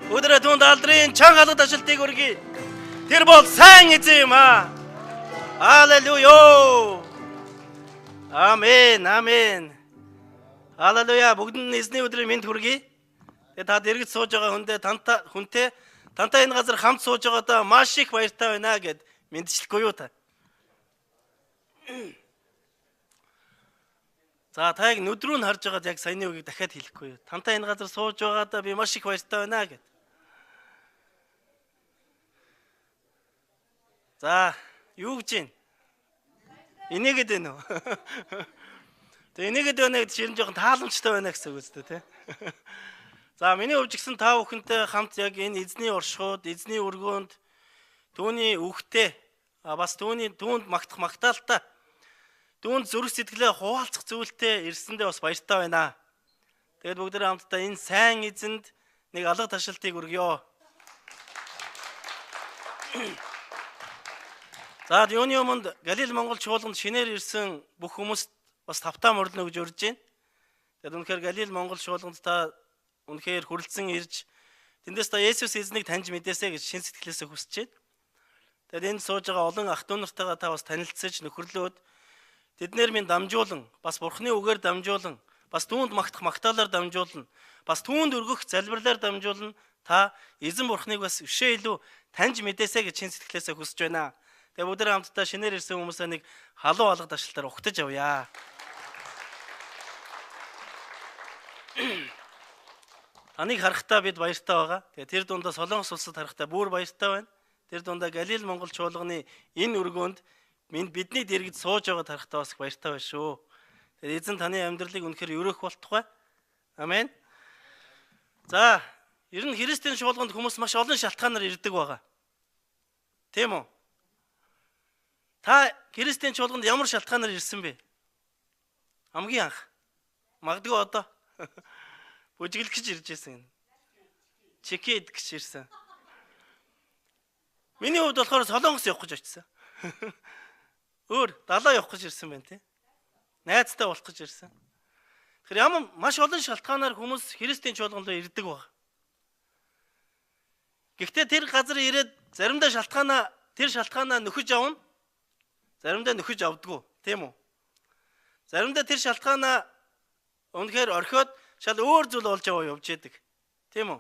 Өдрөө түнд алдрын чанга алга ташлтыг өргөе. Тэр бол сайн эзэн юм аа. Аллилуйя. Амен, амен. Аллилуйя. Бүгдэнд эзний өдрийн мэнд хүргэе. Тэгээ та дэргэд сууж байгаа хүнтэй тантай энэ газар хамт сууж байгаадаа маш их баяртай байна гэд мэдчихлэхгүй юу та. За та яг нүд рүү нь харж байгаад яг саяны үгийг дахиад хэлэхгүй юу. Тантай энэ газар сууж байгаадаа би маш их баяртай байна гэд. За, юу гэж юм? Инээгээд байна уу? Тэгээ инээгээд байна гэдэг чинь жоохон тааламжтай байна гэсэн үг үстэй тий. За, миний хувьд гисэн та бүхэнтэй хамт яг энэ эзний оршихуйд, эзний өргөөнд түүний үгтэй бас түүнд магтах магтаалтаа түүнд зүрх сэтгэлээ хуваалцах зүйлтэй ирсэндээ бас баяртай байна. Тэгээд бүгдээ хамтдаа энэ сайн эзэнд нэг алга ташаалтыг өргөё. За юуны өмнө Галил Монгол чуулганд шинээр ирсэн бүх хүмүүст бас тавтаа мөрлөнө гэж урьж байна. Тэгээд үнэхээр Галил Монгол чуулганд та үнэхээр хүрэлцэн ирж тэндээс та Есүс эзнийг таньж мэдээсэй гэж шин сэтгэлээсээ хүсэж байна. Тэгээд энд сууж байгаа олон ах トゥ нартайгаа та бас танилцсаж нөхөрлөөд тэднэр минь дамжуулан бас Бурхны үгээр дамжуулан бас түүнд магтах магтаалаар дамжуулан бас түүнд өргөх залбирлаар дамжуулан та эзэн Бурхныг бас өшөө илүү таньж мэдээсэй гэж шин сэтгэлээсээ хүсэж байна. Тэгээ бүгдээ хамтдаа шинээр ирсэн хүмүүсээ нэг халуун алга ташлалтаар ухтаж авъя. Таныг харахтаа бид баяртай байгаа. Тэгээ тэр дундаа Солонгос улсад харахтаа бүр баяртай байна. Тэр дундаа Галил Монгол чуулганы энэ өргөөнд бидний дэргэд сууж байгаад харахтаа бас баяртай байна шүү. Тэгээ эзэн таны амьдралыг үнэхээр өрөөх болтугай. Амен. За, ер нь Христийн чуулганд хүмүүс маш олон шалтгаанаар ирдэг байгаа. Тийм үү? Та Христийн чуулганд ямар шалтгаанаар ирсэн бэ? Хамгийн анх. Магадгүй одоо бүжиглэх гэж ирж ирсэн. Чекэд гэж ирсэн. Миний хувьд болохоор Солонгос явах гэж очсон. Өөр далаа явах гэж ирсэн байна тий. Найзтай болох гэж ирсэн. Тэгэхээр ямар маш олон шалтгаанаар хүмүүс Христийн чуулганд ирдэг баг. Гэхдээ тэр газар ирээд заримдаа шалтгаанаа нөхөж авна. Заримдаа нөхөж авдаггүй, тийм үү? Заримдаа тэр шалтгаанаа үнэхээр орхиод шал өөр зүйл болж явж яадаг. Тийм үү?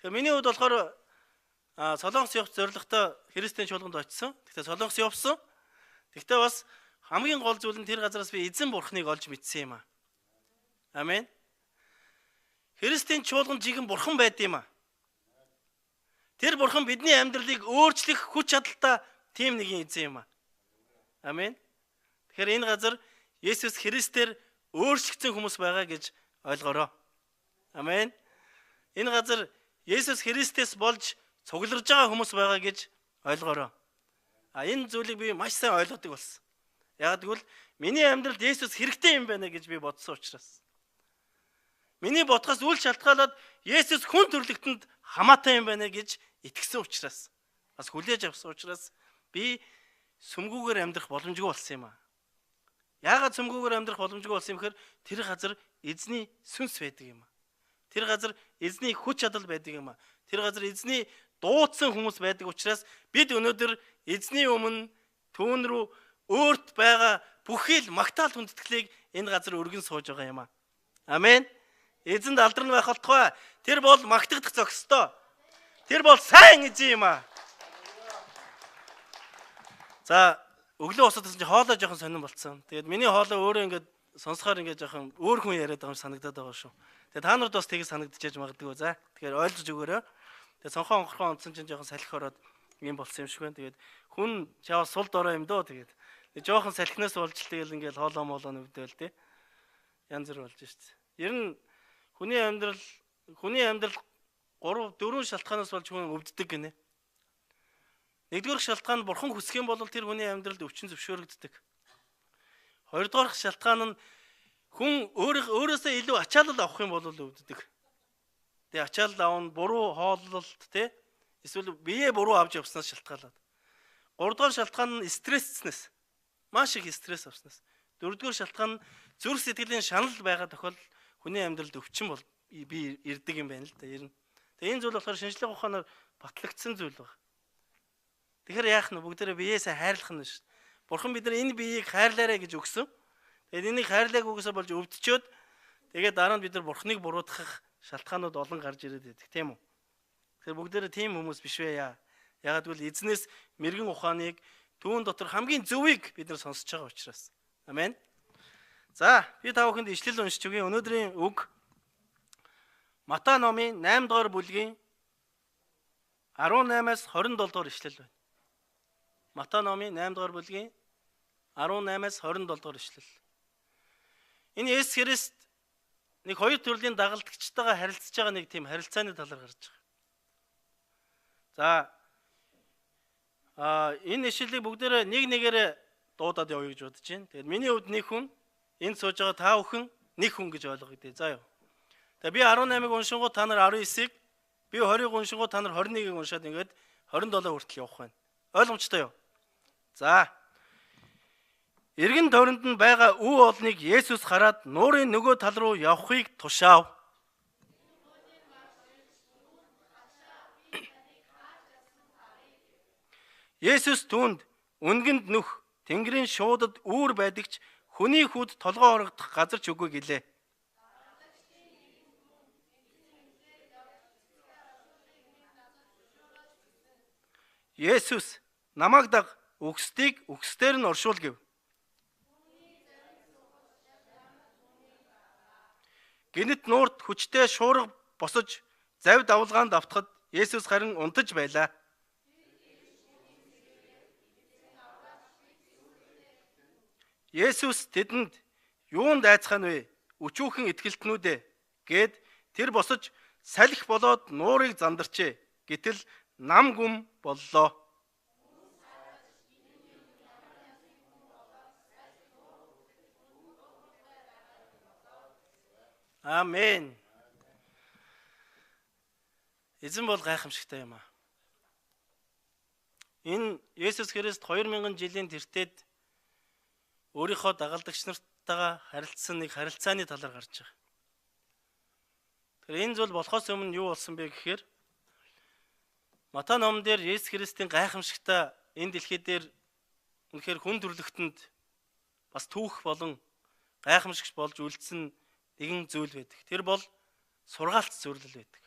Тэгэхээр миний хувьд болохоор Солонгос явах зорилготой Христийн чуулганд очсон. Гэхдээ Солонгос явсан. Гэхдээ бас хамгийн гол зүйл нь тэр газараас би эзэн Бурхныг олж мэдсэн юм аа. Амен. Христийн чуулганд жигэн Бурхан байд юм аа. Тэр Бурхан бидний амьдралыг өөрчлөх хүч чадалтай тийм нэгэн эзэн юм аа. Амен. Тэгэхээр энэ газар Есүс Христээр өөрчлөгдсөн хүмүүс байгаа гэж ойлгоорой. Амен. Энэ газар Есүс Христээс болж цугларж байгаа хүмүүс байгаа гэж ойлгоорой. Энэ зүйлийг би маш сайн ойлгодог болсон. Яг тэгвэл миний амьдралд Есүс хэрэгтэй юм байна гэж би бодсон учраас. Миний бодхоос үл шалтгаалаад Есүс хүн төрлөختөнд хамаатай юм байна гэж итгэсэн учраас бас хүлээж авсан учраас би сүмгүүгээр амьдрах боломжгүй болсон юм аа. Яагаад сүмгүүгээр амьдрах боломжгүй болсон юм гэхээр тэр газар эзний сүнс байдаг юм аа. Тэр газар эзний хүч чадал байдаг юм аа. Тэр газар эзний дуудсан хүмүүс байдаг учраас бид өнөөдөр эзний өмнө түүн рүү өөрт байгаа бүхий л магтаал хүндэтгэлийг энэ газар өргөн сууж байгаа юм аа. Амен. Эзэнд алдарн байх болтугай. Тэр бол магтагдах зохистой. Тэр бол сайн эзэн юм аа. За, өглөө усадсан чи хоолой жоохон сонирн болцсон. Тэгээд миний хоолой өөрөө ингээд сонсохоор ингээд жоохон өөр хүн яриад байгаа юм санагдаад байгаа шүү. Тэгээд та нарт бас тийг санагдчихэж магадгүй. За, тэгэхээр ойлгож өгөөрэй. Тэгээд сонхон онгорхон онцсон чинь жоохон салхи ороод юм болсон юм шиг байна. Тэгээд хүн чаа сул дорой юм дөө тэгээд. Жоохон салхинаас болж тэгэл ингээд хоолоо молоо нүвдээл тий. Янз бүр болж шít. Ер нь хүний амьдрал 3-4 шалтгаанаас болж хүн өвддөг гинэ. Нэгдүгээр шалтгаан нь Бурхан хүсэх юм бол тэр хүний амьдралд өвчин зөвшөөрөгддөг. Хоёрдугаар шалтгаан нь хүн өөрөөсөө илүү ачаалал авах юм бол өвддөг. Тэгээ ачаалал авна, буруу хооллолт тий эсвэл бие буруу авч явснаас шалтгаалаад. Гуравдугаар шалтгаан нь стресснээс. Маш их стресс авснаас. Дөрөвдүгээр шалтгаан нь зүрх сэтгэлийн шанал байгаа тохиолдолд хүний амьдралд өвчин бол би ирдэг юм байна л да. Ер нь Тэгээ энэ зүйл болохоор шинжлэх ухаанаар батлагдсан зүйл байна. Тэгэхээр яах нь бүгдээрээ биеэсээ хайрлах нь шүү. Бурхан бид нар энэ биеийг хайрлаарай гэж өгсөн. Тэгээд энийг хайрлааг үгсээр болж өвдчөөд тэгээд дараа нь бид нар Бурханыг буруутгах шалтгаанууд олон гарч ирээд байдаг, тийм үү? Тэгэхээр бүгдээрээ тийм хүмүүс биш вэ яа. Ягаад гэвэл эзнээс мэрэгэн ухааныг түүн дотор хамгийн зөвийг бид нар сонсож байгаа учраас. Амен. За, би та бүхэнд ишлэл уншиж өгье. Өнөөдрийн үг Матай номын 8 дугаар бүлгийн 18-аас 27 дугаар ишлэл байна. Матай номын 8 дугаар бүлгийн 18-аас 27 дугаар ишлэл. Энэ Есүс Христ нэг хоёр төрлийн дагалдагчтайгаа харилцаж байгаа нэг тийм харилцааны талаар гарч байгаа. За энэ ишлэлийг бүгдээрээ нэг нэгээрээ дуудаад явъя гэж бодож байна. Тэгээд миний хувьд нэг хүн, энд сууж байгаа та бүхэн нэг хүн гэж ойлгоё. За юу. Тэгээд би 18-ыг уншингууд та нар 19-ыг, би 20-ыг уншингууд та нар 21-ыг уншаад ингээд 27 хүртэл явах байна. Ойлгомжтой юу? За. Эргэн тойронд нь байгаа үе олныг Есүс хараад нуурын нөгөө тал руу явахыг тушаав. Есүс түүнд үнгэнд нүх, тэнгэрийн шуудад үүр байдагч хүний хүүд толгоо орогдох газар ч үгүй гэлээ. Есүс намайг даг, үгсдийг үгсдээр нь оршуул гэв. Гэнэт нуурт хүчтэй шуурга босож завь давлгаанд автахад Есүс харин унтаж байлаа. Есүс тэдэнд юунд айцхан вэ? Өчүүхэн итгэлтнүүдээ гэд тэр босож салхи болоод нуурыг зандарчээ. Гэтэл нам гүм боллоо. Амен. Эзэн бол гайхамшигтай юм аа. Энэ Есүс Христ 2000 жилийн тэртет өөрийнхөө дагалдагч нартайгаа харилцсан нэг харилцааны талаар гарч байгаа. Тэгэхээр энэ зүйл болохоос өмнө юу болсон бэ гэхээр Матай номон дээр Есүс Христийн гайхамшигтай энэ дэлхий дээр үнэхээр хүн төрлөختөнд бас түүх болон гайхамшигч болж үлдсэн нэгэн зүйл байдаг. Тэр бол сургаалт зөвлөл байдаг.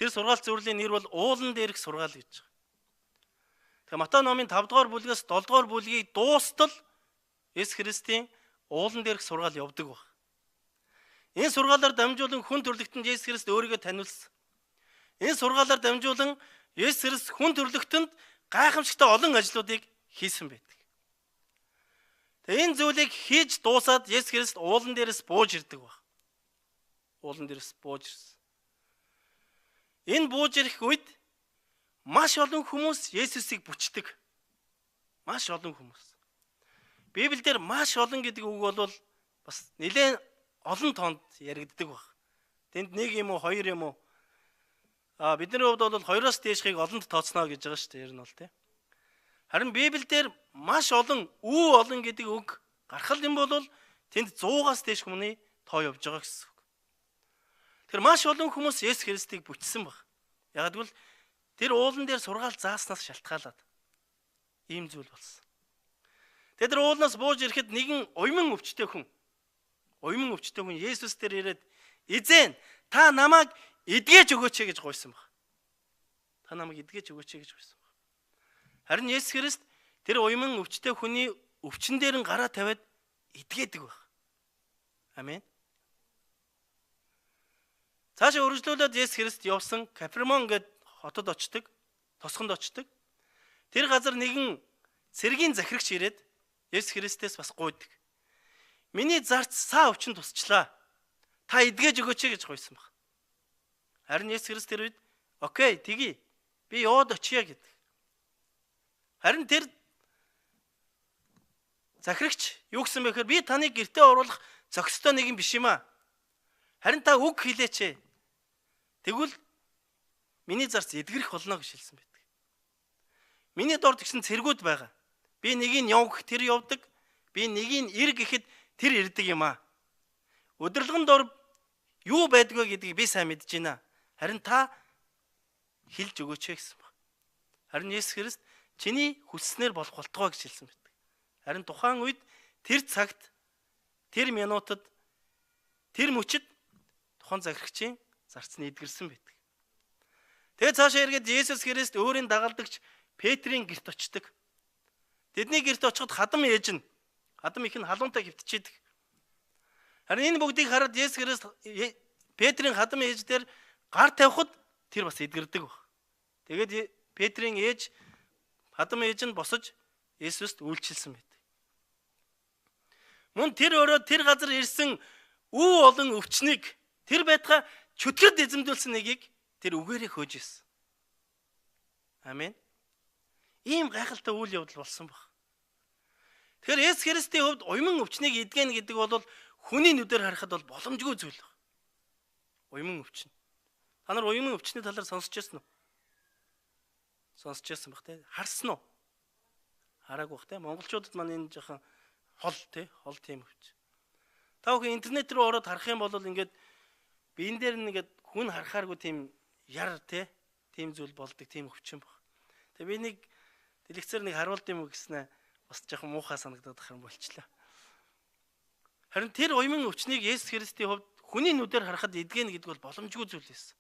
Тэр сургаалт зөвлөлийн нэр бол уулан дээрх сургаал гэж байгаа. Тэгээ Матай номын 5 дугаар бүлгээс 7 дугаар бүлгийг дуустал Есүс Христийн уулан дээрх сургаал явдаг баг. Энэ сургаалаар дамжуулан хүн төрлөختөнд Есүс Христ өөрийгөө таниулсан. Энэ сургаалаар дамжуулан Есүс Христ хүн төрлөختөнд гайхамшигтай олон ажлуудыг хийсэн байдаг. Тэгээ энэ зүйлийг хийж дуусаад Есүс Христ уулан дээрээс бууж ирдэг баг. Уулан дээрээс бууж ирсэн. Энэ бууж ирэх үед маш олон хүмүүс Есүсийг бүчдэг. Маш олон хүмүүс. Библиэлд маш олон гэдэг үг бол бас нэлээд олон тоонд яригддаг баг. Тэнд нэг юм уу, хоёр юм уу? Бидний хувьд бол хоёроос дээшхийг олонд тооцноо гэж байгаа шүү дээ. Ер нь бол тийм. Харин Библиэлд маш олон олон гэдэг үг гаргал юм бол тэнд 100-аас дээш хүмүүний тоо явж байгаа гэсэн үг. Тэр маш олон хүмүүс Есүс Христийг бүтсэн баг. Яг гэвэл тэр уулан дээр сургаал зааснаас шалтгаалаад ийм зүйл болсон. Тэр уулнаас бууж ирэхэд нэгэн уйман өвчтэй хүн Есүс дээр ирээд "Эзэн, та намайг эдгэж өгөөч" гэж гуйсан баг. Та намайг эдгэж өгөөч гэж гуйсан баг. Харин Есүс Христ тэр уйман өвчтэй хүний өвчин дээр нь гараа тавиад эдгээдэг баг. Амен. Цаашаа үргэлжлүүлээд Есүс Христ явсан Капернаум гээд хотод очдог, тосгонд очдог. Тэр газар нэгэн цэргийн захирагч ирээд Есүс Христээс бас гуйдаг. "Миний зарц саа өвчин тусчлаа. Та эдгэж өгөөч" гэж гуйсан баг. Харин Есүс Христ тэр үед "Окей, тэгье. Би яваад очия" гэдэг. Харин тэр захирагч юу гэсэн бэ гэхээр "Би таныг гэртээ оруулах зохистой нэг юм биш юм аа. Харин та үг хэлээч. Тэгвэл миний зарц эдгэрэх болно" гэж хэлсэн байдаг. Миний дор тэгсэн цэргүүд байгаа. Би нэгийг явах тэр явдаг. Би нэгийг ир гэхэд тэр ирдэг юм аа. Өдөрлөгөн дор юу байдг вэ гэдгийг би сайн мэдэж байна. Харин та хэлж өгөөч гэсэн баг. Харин Есүс Христ чиний хүсснээр болох болтугай гэж хэлсэн байдаг. Харин тухайн үед тэр цагт, тэр минутад, тэр мөчид тухайн захирагчийн зарц нь эдгэрсэн байдаг. Тэгээд цаашаа эргээд Есүс Христ өөрийн дагалдагч Петрийн гэрт очдог. Тэдний гэрт очиход хадам ээж нь, хадам их нь халуунтай хөвтчихэд. Харин энэ бүгдийг хараад Есүс Христ Петрийн хадам ээж дээр гар тавихад тэр бас эдгэрдэг баг. Тэгээд Петрийн ээж, хадам ээж нь босож Есүст үйлчилсэн байдаг. Мөн тэр өөрөө тэр газар ирсэн үе олон өвчнийг тэр байтугай чөтгөрд эзэмдүүлсэн нэгийг тэр үгээрээ хөөж ирсэн. Амен. Ийм гайхалтай үйл явдал болсон баг. Тэгэхээр Есүс Христийн хувьд уйман өвчнийг эдгэн гэдэг бол хүний нүдээр харахад бол боломжгүй зүйл баг. Уйман өвчин. Та нар уйман өвчний талаар сонсч байсан уу? Сонсч байсан баг те. Харсан уу? Хараагүй баг те. Монголчуудад маань энэ жоохон хол те, хол тийм өвч. Та бүхэн интернет рүү ороод харах юм бол ингээд биен дээр нэгээд хүн харахааргүй тийм яр те, тийм зүйл болдог, тийм өвчин баг. Тэгээ би нэг дэлгэцээр нэг харуулд юм уу гэснээр бас жоохон муухай санагдаад ахын болчлаа. Харин тэр уйман өвчнийг Есүс Христийн хувьд хүний нүдээр харахад эдгэн гэдэг бол боломжгүй зүйл байсан.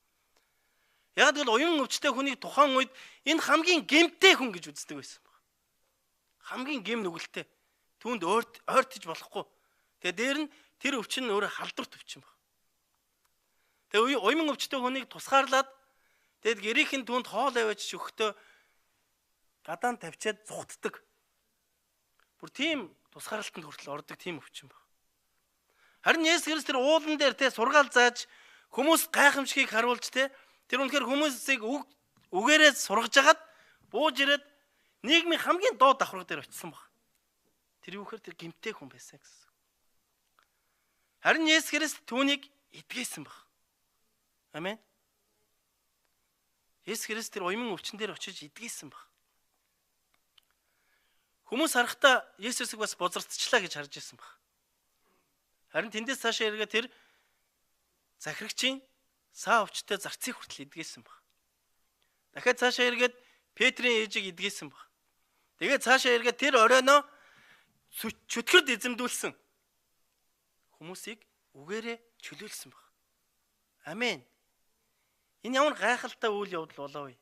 Яг л уйман өвчтэй хүнийг тухайн үед энэ хамгийн гэмтэй хүн гэж үздэг байсан баг. Хамгийн гэм нүгэлтэй. Түүнд ойртож болохгүй. Тэгээ дээр нь тэр өвчин нь өөрөө халдварт өвчин баг. Тэгээ уйман өвчтэй хүнийг тусгаарлаад тэгээд гэрийнхэн түүнд хоол аваач шөхтөө гадаан тавьчаад зүхтдэг. Бүр тийм тусгаарлалтанд хүртэл ордог тийм өвчин баг. Харин Есүс Христ тэр уулан дээр те сургаал зааж хүмүүс гайхамшигыг харуулж те тэр үнэхээр хүмүүсийг үгээрээ сургаж агаад бууж ирээд нийгмийн хамгийн доод давхраг дээр очисон баг. Тэр юу гэхээр тэр гэмтэй хүн байсан гэсэн. Харин Есүс Христ түүнийг эдгээсэн баг. Амен. Есүс Христ тэр уйман өвчин дээр очиж эдгээсэн баг. Хүмүүс харахтаа Есүсийг бас бозардчлаа гэж харж ирсэн баг. Харин тэндээс цаашаа эргээ тэр захирагчийн саа өвчтэй зарцыг хүртэл эдгээсэн баг. Дахиад цаашаа эргээд Петрийн ээжийг эдгээсэн баг. Тэгээд цаашаа эргээд тэр оройноо чөтгөрд эзэмдүүлсэн хүмүүсийг үгээрээ чөлөөлсөн баг. Амен. Энэ ямар гайхалтай үйл явдал болоо вэ?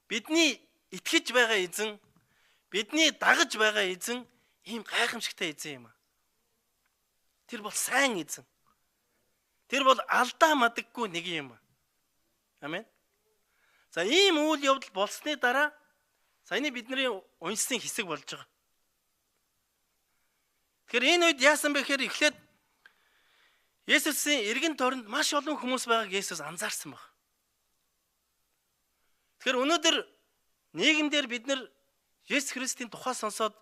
Бидний итгэж байгаа эзэн, бидний дагаж байгаа эзэн ийм гайхамшигтай эзэн юм аа. Тэр бол сайн эзэн. Тэр бол алдаа мадаггүй нэг юм. Амен. За ийм үйл явдал болсны дараа саяны бидний уншсан хэсэг болж байгаа. Тэгэхээр энэ үед яасан бэ гэхээр эхлээд Есүсийн эргэн тойронд маш олон хүмүүс байгааг Есүс анзаарсан баг. Тэгэхээр өнөөдөр нийгэмдэр бид нар Есүс Христийн тухай сонсоод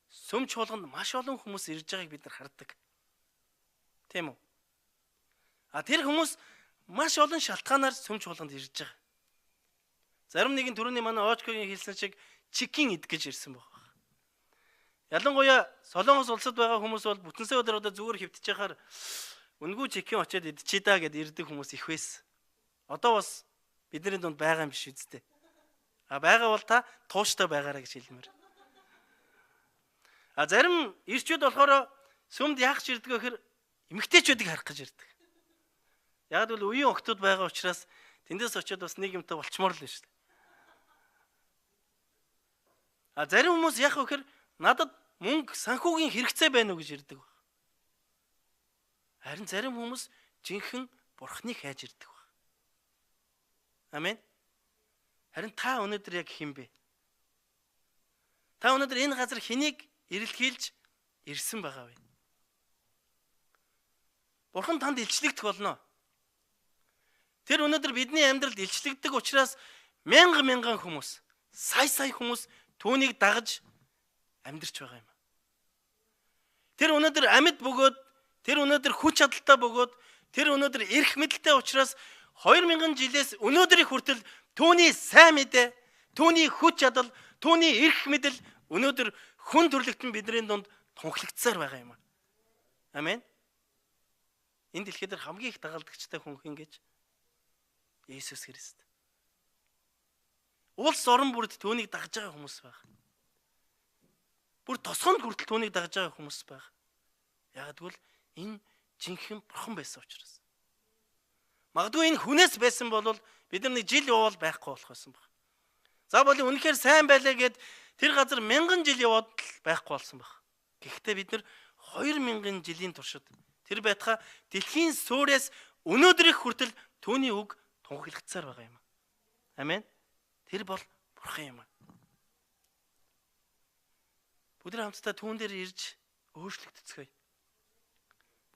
сүм чуулганд маш олон хүмүүс ирж байгааг бид нар хардаг. Тийм үү? Тэр хүмүүс маш олон шалтгаанаар сүм чуулганд ирж байгаа. Зарим нэгэн түрүүний манай Очкогийн хэлсэн шиг чикийн идгэж ирсэн баг. Ялангуяа Солонгос улсад байгаа хүмүүс бол бүтэнсэ өдөр одоо зүгээр хөвтөж яхаар үнгүй чикийн очиод идчихээ даа гэд ирдэг хүмүүс их байсан. Одоо бас бидний дунд байгаа юм биш үсттэй. Байгаа бол та тууштай байгаарай гэж хэлмээр. Зарим ирчүүд болохоор сүмд яах ч ирдэг гэхээр эмэгтэйчүүдийг харах гэж ирдэг. Яг л үеийн охтууд байгаа учраас тэндээс очиод бас нэг юмтай болчмоор л шүү дээ. Зарим хүмүүс яах вэ гэхээр надад мөнгө санхүүгийн хэрэгцээ байна уу гэж ирдэг. Харин зарим хүмүүс жинхэнэ бурхныг хайж ирдэг баг. Амен. Харин та өнөөдөр яг хэн бэ? Та өнөөдөр энэ газар хэнийг эрэлхийлж ирсэн байгаа вэ? Бурхан танд илчлэгдэх болно. Тэр өнөөдөр бидний амьдралд илчлэгддэг учраас мянган хүмүүс, сая хүмүүс түүнийг дагаж амьдрч байгаа юм. Тэр өнөөдөр амьд бөгөөд, тэр өнөөдөр хүч чадалтай бөгөөд, тэр өнөөдөр эрх мэдэлтэй учраас 2000 жилээс өнөөдрийн хүртэл түүний сайн мэдээ, түүний хүч чадал, түүний эрх мэдэл өнөөдөр хүн төрлөختөн бидний дунд тунхлагдсаар байгаа юм. Амен. Энэ дэлхийд хамгийн их дагалдагчтай хүн хин гэж Есүс Христ. Улс орон бүрд түүнийг дагж байгаа хүмүүс байна. Бүр тосгонд хүртэл түүнийг дагж байгаа хүмүүс байна. Яг тэгвэл энэ жинхэнэ бурхан байсан учраас. Магадгүй энэ хүнээс байсан бол бид нар нэг жил явбал байхгүй болох байсан баг. За боли үнэхээр сайн байлаа гэд тэр газар 1000 жил яваад байхгүй болсон баг. Гэхдээ бид нар 2000 жилийн туршид тэр байтха дэлхийн суурьас өнөөдрийг хүртэл түүний үг тунхаглагдсаар байгаа юм. Амен. Тэр бол бурхан юм. Бүгд хамтдаа түүн дээр ирж өөрчлөгдцгөөе.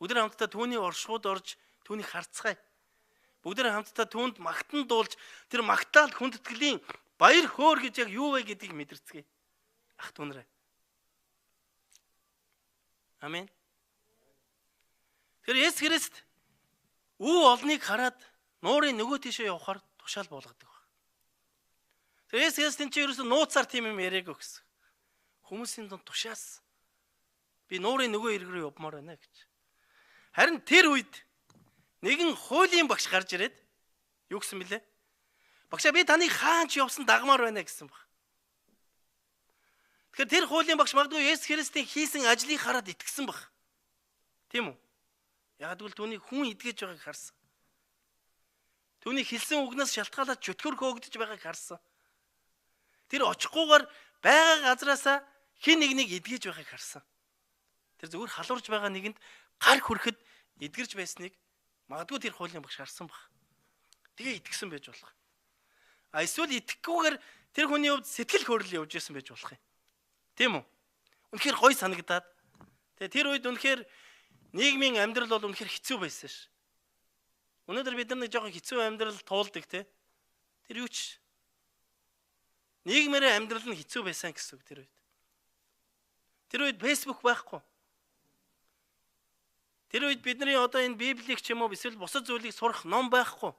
Бүгд хамтдаа түүний оршууд орж түүнийг харцгаая. Бүгд хамтдаа түүнд магтан дуулж тэр магтаал хүндэтгэлийн баяр хөөр гэж яг юу вэ гэдгийг мэдэрцгээе. Ах түнрээ. Амен. Тэр Есүс Христ үе олныг хараад нуурын нөгөө тийшээ явахаар тушаал болгодог баг. Тэр Есүс Христийн чи ерөөсөө нууцаар тийм юм яриаггүй гэсэн. Хүмүүсийн дунд тушаас би нуурын нөгөө ирэг рүү явмаар байна гэж. Харин тэр үед нэгэн хуулийн багш гарч ирээд юу гэсэн бэлээ? Багшаа би таныг хаан ч явсан дагмаар байна гэсэн баг. Тэгэхээр тэр хуулийн багш магадгүй Есүс Христийн хийсэн ажлыг хараад итгэсэн баг. Тийм үү? Яг тэгвэл түүний хүн идгэж байгааг харсан. Түүний хэлсэн үгнээс шалтгаалаад чөтгөр хөөгдөж байгааг харсан. Тэр очихгүйгээр байгаа газраасаа хин нэг идгэж байгааг харсан. Тэр зүгээр халуурж байгаа нэгэнд гар хүрэхэд эдгэрж байсныг магадгүй тэр хуулийн багш харсан баг. Тэгээ итгэсэн байж болох. А эсвэл итгэхгүйгээр тэр хүний хувьд сэтгэл хөдлөл явж исэн байж болох юм. Тийм үү? Үнэхээр гой санагдаад. Тэгээ тэр үед үнэхээр нийгмийн амьдрал бол үнэхээр хэцүү байсан ш. Өнөөдөр бид нар нэг жоохон хэцүү амьдрал туулдаг те. Тэр юу ч нийгмээрээ амьдрал нь хэцүү байсан гэсэн үг тэр үед. Тэр үед Facebook байхгүй. Тэр үед бидний одоо энэ Библийг ч юм уу эсвэл бусад зүйлийг сурах ном байхгүй.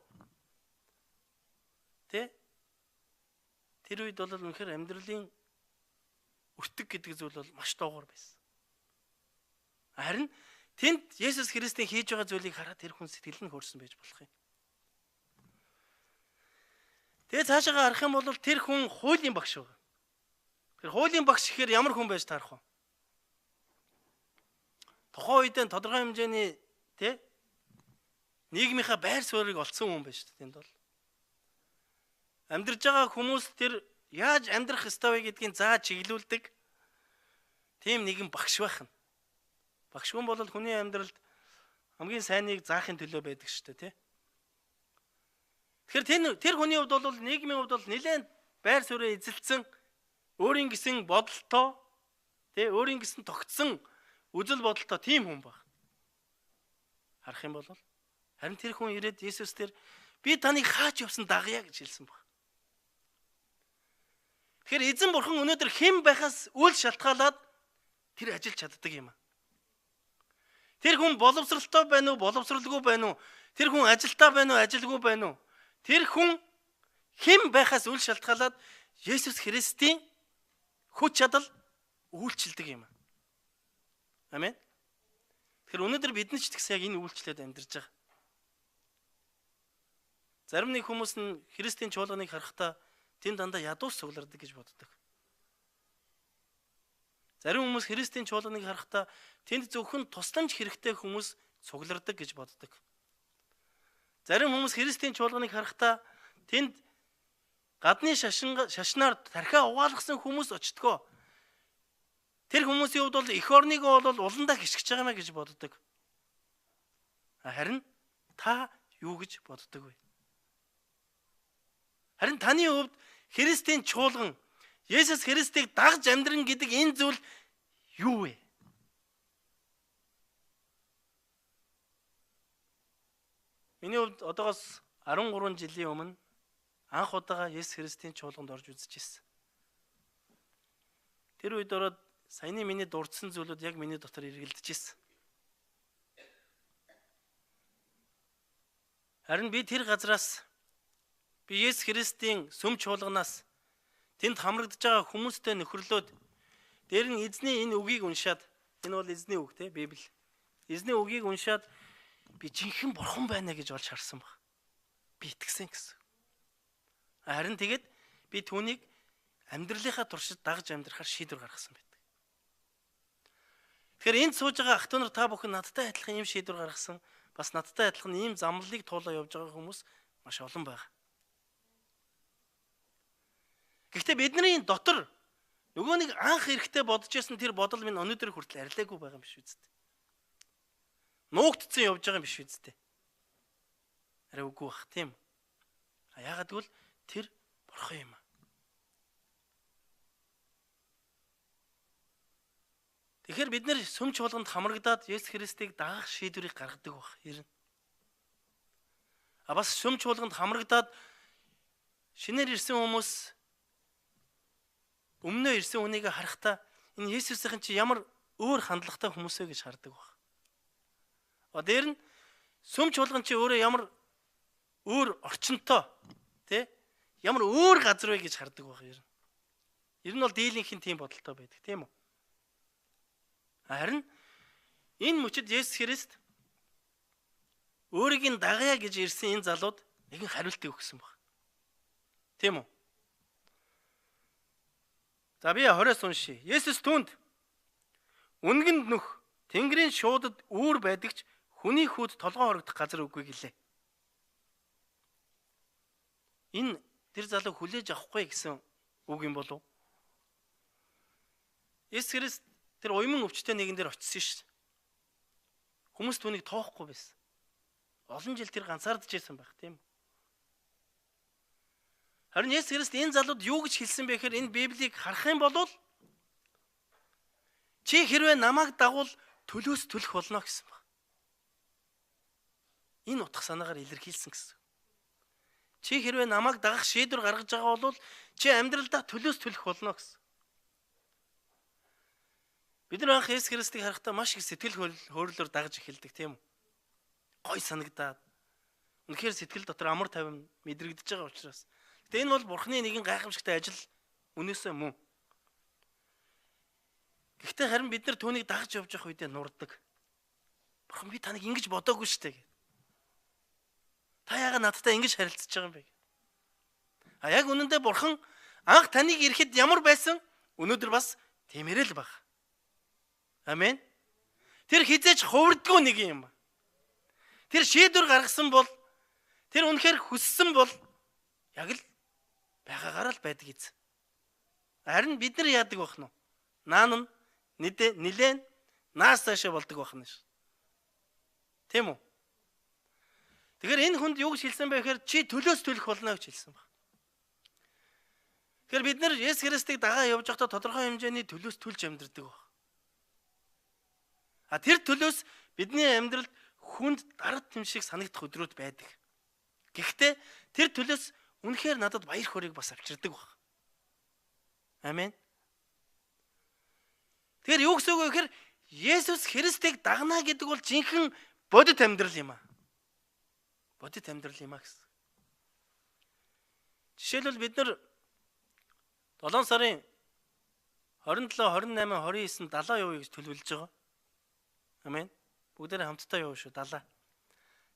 Тэ? Тэр үед бол үнэхээр амьдралын өртөг гэдэг зүйл бол маш доогуур байсан. Харин тэнд Есүс Христийн хийж байгаа зүйлийг хараад тэр хүн сэтгэл нь хөөрсөн байж болох юм. Тэгээ цаашаа харах юм бол тэр хүн хуулийн багш байгаа. Тэр хуулийн багш гэхээр ямар хүн байж таарах вэ? Тухайн үедээ тодорхой хэмжээний тэ нийгмийнхаа байр суурийг олцсон хүн байж шүү дээ. Тэнд бол амьдарж байгаа хүмүүс тэр яаж амьдрах ёстой вэ гэдгийг зааж чиглүүлдэг тийм нэгэн багш байх нь. Багш хүн бол хүний амьдралд хамгийн сайныг заахын төлөө байдаг шүү дээ, тэ. Тэгэхээр тэр хүний хувьд бол нийгмийн хувьд бол нэлээд байр суурь эзэлсэн өөрийн гэсэн бодолтой тэ өөрийн гэсэн тогтсон үзэл бодолтой тийм хүн баг. Харах юм бол харин тэр хүн ирээд Есүс тэр би таныг хаач явсан дагъя гэж хэлсэн баг. Тэгэхээр эзэн бурхан өнөөдөр хэн байхаас үл шалтгаалаад тэр ажиллаж чаддаг юм аа. Тэр хүн боловсралтай байна уу, боловсралгүй байна уу? Тэр хүн ажилтаа байна уу, ажилгүй байна уу? Тэр хүн хэн байхаас үл шалтгаалаад Есүс Христийн хүч чадал үйлчилдэг юм аа. Амен. Тэгэхээр өнөөдөр бид нар ч гэсэн яг энэ үйлчлэлд амьдарч байгаа. Зарим нэг хүмүүс нь Христийн чуулганыг харахтаа тэнд дандаа ядуус цуглардаг гэж боддог. Зарим хүмүүс Христийн чуулганыг харахтаа тэнд зөвхөн тусламж хэрэгтэй хүмүүс цуглардаг гэж боддог. Зарим хүмүүс Христийн чуулганыг харахтаа тэнд гадны шашнаар тархиа угаалгасан хүмүүс очтгоо. Тэр хүмүүсийн хувьд бол эх орнийгоо бол уландаа хишгэж байгаа маа гэж боддог. Харин та юу гэж боддог вэ? Харин таны хувьд Христийн чуулган Есүс Христийг дагж амьдран гэдэг энэ зүйл юу вэ? Миний хувьд одоогоос 13 жилийн өмнө анх удаага Есүс Христийн чуулганд орж үзчихсэн. Тэр үед ороод саяны миний дурдсан зүйлүүд яг миний дотор эргэлдэжсэн. Харин би тэр газраас би Есүс Христийн сүм чуулганаас тэнд хамрагдж байгаа хүмүүстэй нөхөрлөөд дээр нь эзний энэ үгийг уншаад энэ бол эзний үг те Библи. Эзний үгийг уншаад би жинхэнэ бурхан байна гэж олж харсан баг. би итгэсэн гэсэн. Харин тэгээд би түүнийг амьдралынхаа туршид дагж амьдрахаар шийдвэр гаргасан байдаг. Тэгэхээр энд сууж байгаа ах トゥ нар та бүхэн надтай адилхан ийм шийдвэр гаргасан, бас надтай адилхан ийм замлалыг туулаа явж байгаа хүмүүс маш олон байна. Гэхдээ бидний дотор нөгөө нэг анх эрэхтэй бодож байсан тэр бодол минь өнөөдөр хүртэл арилаагүй байгаа юм биш үсттэй. Нуугдцсан явж байгаа юм биш үсттэй. Арай үгүй бах тийм. Яагаад гэвэл тэр бурхан юм аа. Тэгэхээр бид нэр сүмч болгонд хамрагдаад Есүс Христийг дагах шийдвэрийг гаргадаг баг. Ирнэ. Бас сүмч болгонд хамрагдаад шинээр ирсэн хүмүүс өмнөө ирсэн хүнийг харахтаа энэ Есүсийн чи ямар өөр хандлагатай хүмүүс вэ гэж хардаг баг. Дээр нь сүмч болгон чи өөрөө ямар өөр орчинтой тий ямар өөр газар вэ гэж хардаг баг. Ер нь бол дийлэнхийн тийм бодолтой байдаг тийм үү? Харин энэ мөчид Есүс Христ өөрийг нь дагая гэж ирсэн энэ залууд нэгэн хариултыг өгсөн баг. Тийм үү? За би 20-с уншия. Есүс түүнд үнгэн нөх Тэнгэрийн шуудад үүр байдагч хүний хүүд толгоо хорогдох газар үгүй гэлээ. Энэ тэр залуу хүлээж авахгүй гэсэн үг юм болов? Есүс Христ тэр уйман өвчтэй нэгэн дээр очисон шүү. Хүмүүс түүнийг тоохгүй байсан. Олон жил тэр ганцаардж байсан байх тийм үү? Харин Есүс Христ энэ залууд юу гэж хэлсэн бэ гэхээр энэ Библийг харах юм бол чи хэрвээ намайг дагвал төлөөс төлөх болно гэсэн баг. Энэ утга санаагаар илэрхийлсэн гэсэн. Чи хэрвээ намайг дагах шийдвэр гаргаж байгаа бол чи амьдралдаа төлөөс төлөх болно гэсэн. Бид нар анх Есүс Христийг харахтаа маш их сэтгэл хөдлөлөөр дагж эхэлдэг тийм үү? Гой санагдаад. Үнэхээр сэтгэл дотор амар тайван мэдрэгдэж байгаа учраас. Гэтэ энэ бол Бурхны нэгэн гайхамшигтай ажил үнээсээ мөн. Гэхдээ харин бид нар түүнийг дагж явж явах үедээ нурддаг. Бурхан би таныг ингэж бодоогүй шүү дээ. Та яагаад надтай ингэж харилцаж байгаа юм бэ? Яг үнэндээ Бурхан анх таныг ирэхэд ямар байсан? Өнөөдөр бас тиймэрэл баг. Амен. Тэр хизээж хувирдгүй нэг юм. Тэр шийдвэр гаргасан бол тэр үнэхээр хүссэн бол яг л байгаагаар л байдаг эз. Харин бид нар яадаг байх нь? Наан нилээн наас цаашаа болдог байх нь ш. Тийм үү? Тэгэхээр энэ хүнд юу гэж хэлсэн бэ гэхээр чи төлөөс төлөх болно гэж хэлсэн баг. Тэгэхээр бид нар Есүс Христийг дагаа явж байхдаа тодорхой хэмжээний төлөөс төлж амьдрдаг баг. Тэр төлөөс бидний амьдралд хүнд дард юм шиг санагдах өдрүүд байдаг. Гэхдээ тэр төлөөс үнэхээр надад баяр хөөргийг бас авчирдаг баг. Амен. Тэгэхээр юу гэсэн үг вэ гэхээр Есүс Христийг дагна гэдэг бол жинхэнэ бодит амьдрал юм аа. Бодит амьдрал юм аа гэсэн. Жишээлбэл бид нар 7 сарын 27, 28, 29-нд далаа явъя гэж төлөвлөж байгаа. Амен. Бүгдээрээ хамтдаа явна шүү далаа.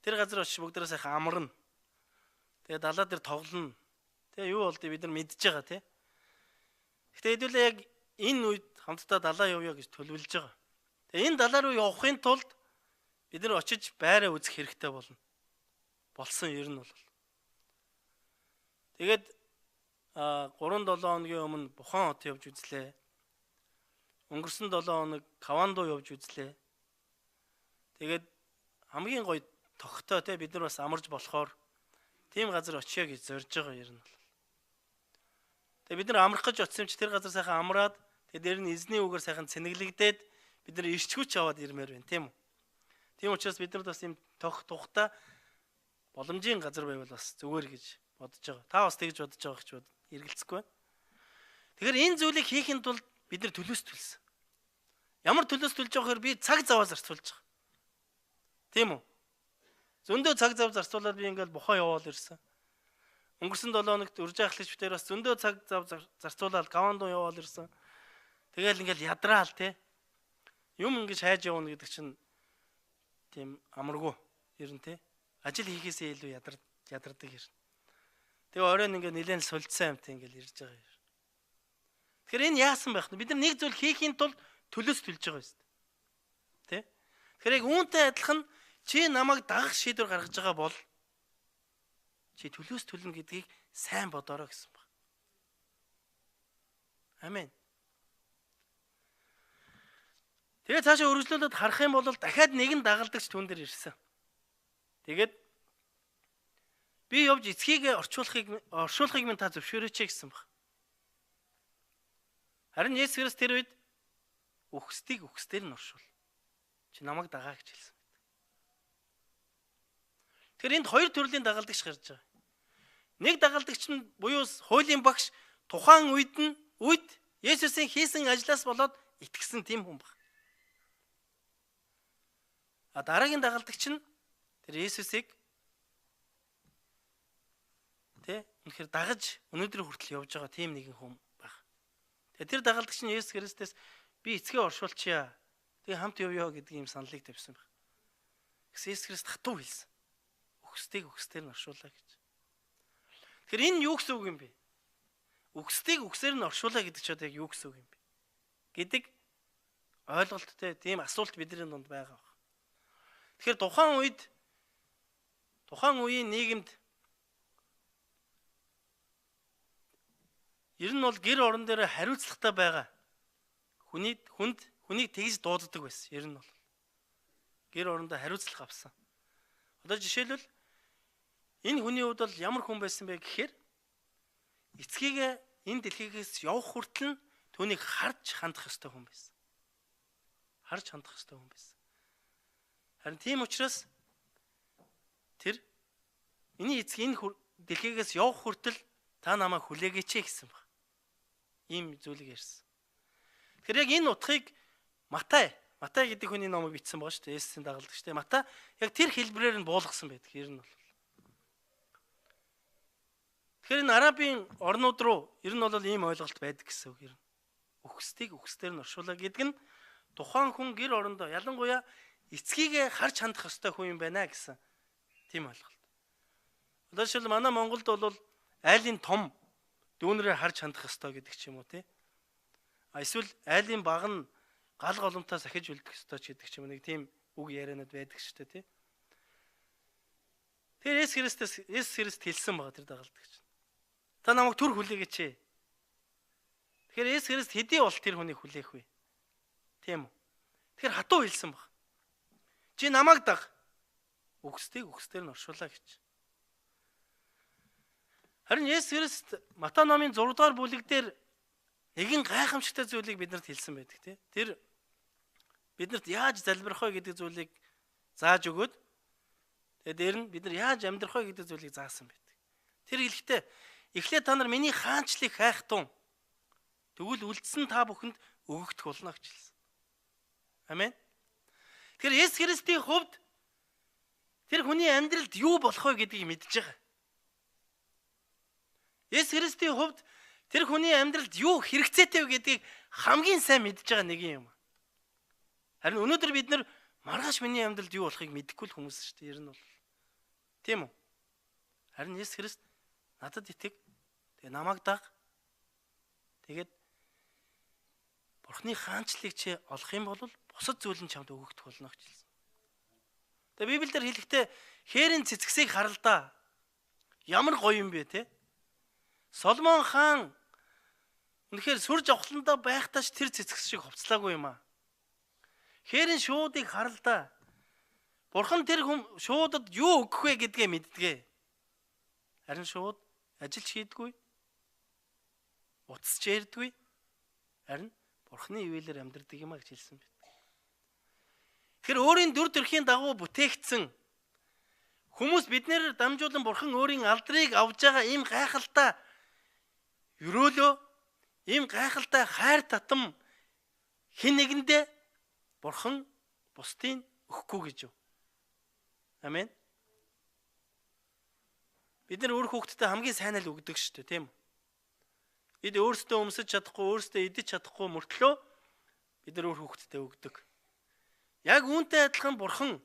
Тэр газар очиж бүгдээрээ сайхан амарна. Тэгээ далаа дээр тоглоно. Тэгээ юу болдгийг бид нар мэдж байгаа тий. Гэхдээ хэдүүлээ яг энэ үед хамтдаа далаа явъя гэж төлөвлөж байгаа. Тэгээ энэ далаа руу явахын тулд бид нар очиж байраа үзэх хэрэгтэй болно. Болсон ер нь бол. Тэгээд 3-7 хоногийн өмнө Бухан хот явж үзлээ. Өнгөрсөн 7 хоног Кавандо явж үзлээ. Тэгээд хамгийн гоё тогтоо те бид нар бас амарч болохоор тийм газар очиё гэж зорж байгаа ер нь бол. Тэгээд бид нар амрах гэж очсон юм чи тэр газар сайхан амраад тэгээд дээр нь эзний үгээр сайхан цэнэглэгдээд бид нар ирчгүүч аваад ирмээр байна тийм үү. Тийм учраас бид нар бас юм тухта боломжийн газар байвал бас зүгээр гэж бодож байгаа. Та бас тэгж бодож байгаа гэж эргэлзэхгүй байна. Тэгэхээр энэ зүйлийг хийхэд тулд бид нар төлөөс төлсөн. Ямар төлөөс төлж байгаа хэрэг би цаг зав зарцуулж байгаа. Тийм үү? Зөндөө цаг зав зарцуулаад би ингээл Бухан яваал ирсэн. Өнгөрсөн 7 хоногт урьж ахлагч битээр бас зөндөө цаг зав зарцуулаад Кавандо яваал ирсэн. Тэгэл ингээл ядраал те. Юм ингэж хайж явна гэдэг чинь тийм амаргүй ер нь те. Ажил хийхээсээ илүү ядарч ядардаг юм. Тэгээ оройн ингээ нэлээд сулцсан амт ингээл ирж байгаа юм. Тэгэхээр энэ яасан байх нь бид нар нэг зүйл хийхийн тулд төлөөс төлж байгаа юм. Тэ? Тэгэхээр яг үүнтэй адилхан чи намайг дагах шийдвэр гаргаж байгаа бол чи төлөөс төлнө гэдгийг сайн бодорой гэсэн баг. Амен. Тэгээ цаашаа үргэлжлүүлээд харах юм бол дахиад нэгэн дагалдагч түн дээр ирсэн. Тэгээд би явж эцгийг оршуулахыг минь та зөвшөөрөөч гэсэн баг. Харин Есүс Христ тэр үед үхсдийг үхсдээр нь оршуул. Чи намайг дагаа гэж хэлсэн байдаг. Тэгэхээр энд хоёр төрлийн дагалдагч гарч байгаа. Нэг дагалдагч нь буюу хуулийн багш тухайн үед Есүсийн хийсэн ажлаас болоод итгэсэн тийм хүн баг. А дараагийн дагалдагч нь тэр Есүсийг үнэхээр дагаж өнөөдөр хүртэл явж байгаа тийм нэгэн хүн баг. Тэгээ тэр дагалдагч нь Есүс Христос би эцгээ оршуулчихъя. Тэгээ хамт явъя гэдэг юм саналыг тавьсан баг. Гэсэн Есүс Христ хатуу хэлсэн. Үхсдийг үхсдээр нь оршуулаа гэж. Тэгэхээр энэ юу гэсэн үг юм бэ? Үхсдийг үхсээр нь оршуулаа гэдэг ч одоо яг юу гэсэн үг юм бэ? Гэдэг ойлголттой тийм асуулт бидний дунд байгаа баг. Тэгэхээр тухайн үеийн нийгэмд ер нь бол гэр орон дээр хариуцлагатай байгаа хүнийг тэгж дууддаг байсан. Ер нь бол гэр орондоо хариуцлага авсан. Одоо жишээлбэл энэ хүний хувьд бол ямар хүн байсан бэ гэхээр эцгийгээ энэ дэлхийгээс явах хүртэл нь түүнийг харж хандах ёстой хүн байсан. Харж хандах ёстой хүн байсан. Харин тийм учраас тэр миний эцэг энэ дэлхийгээс явах хүртэл та намайг хүлээгээч гэсэн баг. Ийм зүйлийг ярьсан. Тэгэхээр яг энэ утгыг Матай гэдэг хүний номыг бичсэн байгаа шүү дээ. Есүсийн дагалдагч те Матай яг тэр хэлбэрээр нь буулгасан байдаг. Ер нь бол. Тэгэхээр энэ Арабын орнууд руу ер нь бол ийм ойлголт байдаг гэсэн үг юм. Үхсдийг үхсдээр нь оршуулаа гэдэг нь тухайн хүн гэр орондоо ялангуяа эцгийгээ харж хандах ёстой хүн юм байна гэсэн тийм ойлголт. Одоо жишээл манай Монголд бол айлын том дүүнрээ харж хандах ёстой гэдэг ч юм уу тий. Эсвэл айлын баг нь гал голомтоо сахиж үлдэх ёстой ч гэдэг ч юм уу нэг тийм үг яриануд байдаг шүү дээ тий. Тэр Есүс Христ хэлсэн байгаа тэр дагалдагч. Та намайг түр хүлээгээч. Тэгэхээр Есүс Христ хэдий бол тэр хүнийг хүлээх вэ? Тийм үү? Тэгэхээр хатуу хэлсэн баг. Чи намайг даг. Үхсдийг үхсдээр нь оршуулаа гэж. Харин Есүс Христ Матай номын 6 дугаар бүлэг дээр нэгэн гайхамшигтай зүйлийг биднэрт хэлсэн байдаг тий. Тэр биднэрт яаж залбирах вэ гэдэг зүйлийг зааж өгөөд тэгээд дээр нь бид нар яаж амьдрах вэ гэдэг зүйлийг заасан байдаг. Тэр хэлэхдээ эхлээд та нар миний хаанчлыг хайх тун тэгвэл үлдсэн та бүхэнд өгөгдөх болно гэж хэлсэн. Амен. Тэгэхээр Есүс Христийн хувьд тэр хүний амьдралд юу болох вэ гэдгийг мэдж байгаа. Есүс Христийн хувьд тэр хүний амьдралд юу хэрэгцээтэй вэ гэдгийг хамгийн сайн мэдж байгаа нэг юм. Харин өнөөдөр бид нар маргааш миний амьдралд юу болохыг мэдэхгүй л хүмүүс шүү дээ. Ер нь бол. Тийм үү? Харин Есүс Христ надад итэг. Тэгээ намайг даг. Тэгээд Бурхны хаанчлыг чи олох юм бол бусад зүйл нь чамд өгөгдөх болно гэж хэлсэн. Тэгээ Библиэлд хэлэхдээ хээрийн цэцгсийг харалдаа. Ямар гоё юм бэ те? Соломон хаан үнэхээр сүр жавхландаа байхтаач тэр цэцгс шиг хувцлаагүй юм аа. Хээрийн шуудыг харалдаа. Бурхан тэр шуудад юу өгөх вэ гэдгээ мэддэгэ. Харин шууд ажил хийдэггүй. Утасч ярьдаггүй. Харин Бурханы ивэлээр амьдардаг юм а гэж хэлсэн байт. Тэгэхээр өөрийн дүр төрхийн дагуу бүтээгдсэн хүмүүс биднээр дамжуулан Бурхан өөрийн алдрыг авж байгаа ийм гайхалтай өрөөлөө, ийм гайхалтай хайр татам хэн нэгэндээ Бурхан бусдын өгөхгүй гэж юу. Амен. Бид нар өөр хүүхдэд хамгийн сайн л өгдөг шүү дээ, тийм үү? Бид өөрсдөө өмсөж чадахгүй, өөрсдөө идэж чадахгүй мөртлөө бид нар өөр хүүхдэд өгдөг. Яг үүнтэй адилхан Бурхан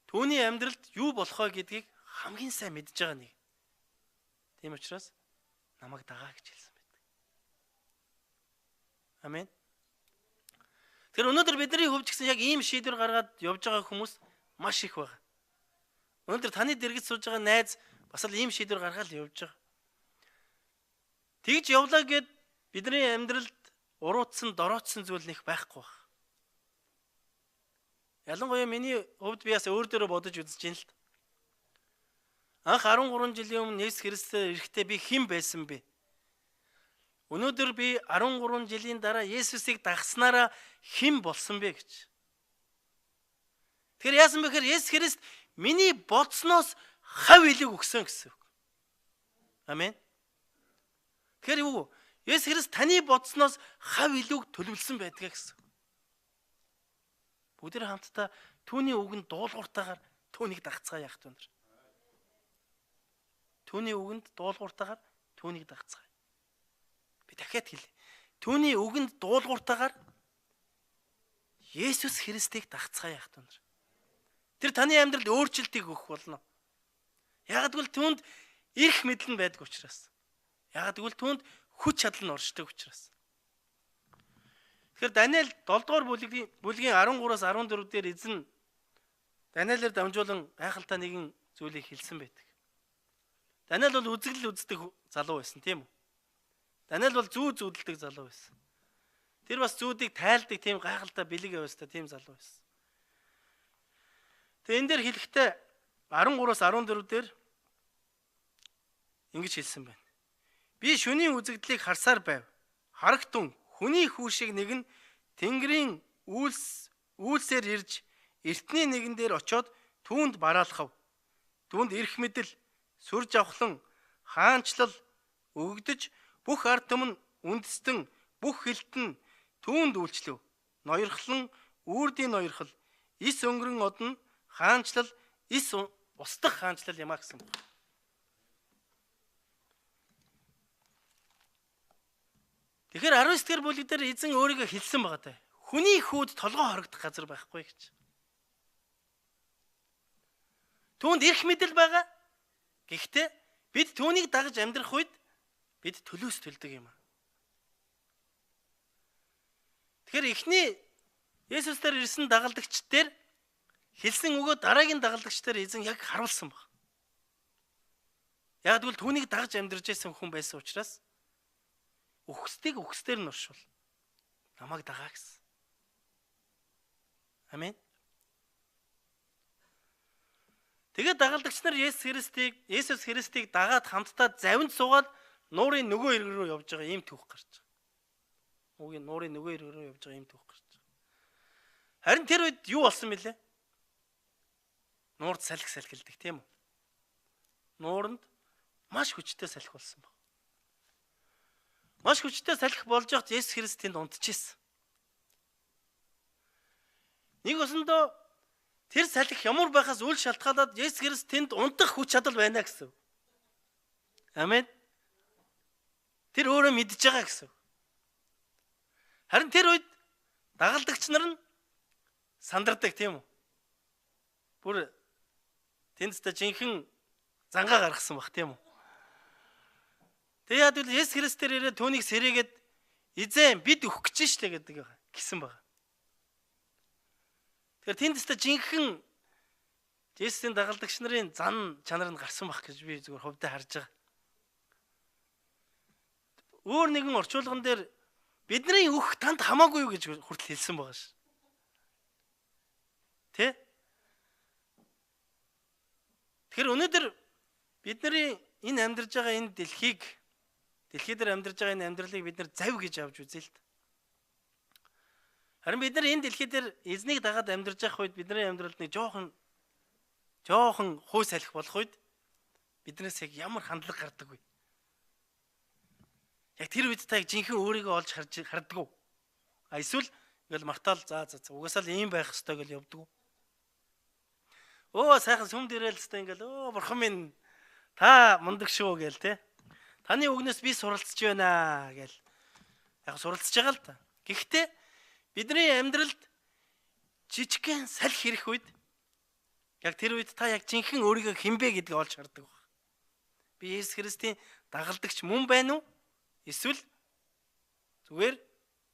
түүний амьдралд юу болох вэ гэдгийг хамгийн сайн мэдж байгаа нэг. Тийм учраас намайг дагаа гэж хэлсэн байдаг. Амен. Тэр өнөөдөр бидний хувьд гэсэн яг ийм шийдвэр гаргаад явж байгаа хүмүүс маш их байна. Өнөөдөр таны дэргэд сууж байгаа найз бас л ийм шийдвэр гаргаад явж байгаа. Тэгж явлаа гэд бидний амьдралд уруутсан, дороотсон зүйл нэг байхгүй байна. Ялангуяа миний хувьд би бас өөр дөрөө бодож үзэж байна л та. Анх 13 жилийн өмнө Есүс Христээр ирэхдээ би хэн байсан бэ? Өнөөдөр би 13 жилийн дараа Есүсийг дагснараа хэн болсон бэ гэж. Тэгэхээр яасан бэ гэхээр Есүс Христ миний бодсноос хав илэг өгсөн гэсэн үг. Амен. Тэгэхээр юу? Есүс Христ таны бодсноос хав илүүг төлөвлөсөн байдгаа гэсэн. Бүгдээр хамтдаа түүний үгэнд дуулууртаагаар түүнийг дагцгаа яах вэ? Түүний үгэнд дуулууртаагаар түүнийг дагцгаа. Би дахиад хэлье. Түүний үгэнд дуулууртаагаар Есүс Христийг дагцгаа яах вэ? Тэр таны амьдралд өөрчлөлтийг өгөх болно. Яг гэвэл түүнд эрх мэдэл нь байдаг учраас. Яг гэвэл түүнд хүч чадал нь оршдог учраас. Тэгэхээр Даниэл 7 дугаар бүлгийн 13-аас 14 дээр эзэн Даниэлээр дамжуулан гайхалтай нэгэн зүйлийг хэлсэн байдаг. Даниэл бол үзэгдэл үздэг залуу байсан, тийм үү? Даниэл бол зүү зүүдэлдэг залуу байсан. Тэр бас зүүдийг тайлдаг тийм гайхалтай бэлэг яваастай тийм залуу байсан. Тэгээ энэ дээр хэлэхдээ 13-аас 14 дээр ингэж хэлсэн байна. Би шөнийн үзэгдлийг харсаар байв. Харагтун хүний хүү шиг нэг нь Тэнгэрийн үйлсээр ирж эртний нэгэн дээр очиод түүнд бараалхав. Түүнд эрх мэдэл, сүр жавхлан, хаанчлал өгөгдөж бүх ард түмэн үндэстэн бүх хилтэн түүнд үйлчлэв. Ноёрхлон үрдийн ноёрхол, ис өнгөрөн одон хаанчлал, ис устдах хаанчлал юм а гэсэн. Тэгэхээр 19 дэх бүлэг дээр эзэн өөрийгөө хэлсэн байгаа даа. Хүний хүүд толгоо хорогдох газар байхгүй гэж. Түүнд эрх мэдэл байгаа. Гэхдээ бид түүнийг дагаж амьдрах үед бид төлөөс төлдөг юм аа. Тэгэхээр эхний Есүс дээр ирсэн дагалдагч дээр хэлсэн өгөө дараагийн дагалдагч дээр эзэн яг харуулсан баг. Яг тэгвэл түүнийг дагаж амьдарч байсан хүн байсан учраас өгсдээр нь оршвол намайг дагаа гэсэн. Амен. Тэгээд дагалдагч нар Есүс Христийг дагаад хамтдаа завинд суугаад нуурын нөгөө эрг рүү явж байгаа ийм түүх гарч байгаа. Үгийн нуурын нөгөө эрг рүү явж байгаа ийм түүх гарч байгаа. Харин тэр үед юу болсон мөлий? Нуурд салхилдаг тийм үү? Нууранд маш хүчтэй салхи болсон баг. Маш хүчтэй салхи болж байхад Есүс Христ тэнд унтчихсэн. Нэг өсөндөө тэр салхи ямар байхаас үл шалтгаалаад Есүс Христ тэнд унтах хүч чадал байна гэсэн. Амен. Тэр өөрөө мэдж байгаа гэсэн. Харин тэр үед дагалдагч нар нь сандардаг тийм үү? Бүр тэндстэй жинхэнэ зангаа гаргасан баг тийм үү? Тэгээд яа Есүс Христээр ирээд түүнийг сэрээгээд эзэн бид өгөх гэж штэ гэдэг гисэн баг. Тэгэхээр тэндстэй жинхэнэ Есүсийн дагалдагч нарын зан чанар нь гарсан баг гэж би зүгээр хувьдаа харж байгаа. Өөр нэгэн орчуулган дээр бидний өөх танд хамаагүй юу гэж хүртэл хэлсэн байгаа ш. Тэ? Тэгэхээр өнөөдөр бидний энэ амьдарч байгаа энэ дэлхий дээр амьдарч байгаа энэ амьдралыг бид нар зав гэж авч үзье л д. Харин бид нар энэ дэлхий дээр эзнийг дагаад амьдарч байх үед бидний амьдралд нэг жоохон хүй салхи болох үед биднээс яг ямар хандлага гардаг вэ? Яг тэр үед та яг жинхэнэ өөрийгөө олж харддаг уу? Эсвэл ингээл мартаал угаасаа л ийм байх ёстой гэж явдаг уу? Сайхан сүм дээрэл хэвээр ингээл бурхан минь та мундаг шүү гээл те. Таны үгнээс би суралцж байна гээл. Яг суралцж байгаа л та. Гэхдээ бидний амьдралд жижигхэн салхи ирэх үед Яг тэр үед та яг жинхэнэ өөрийгөө хинбэ гэдгийг олж хардаг баг. Би Есүс Христийн дагалдагч мөн байна уу? Эсвэл зүгээр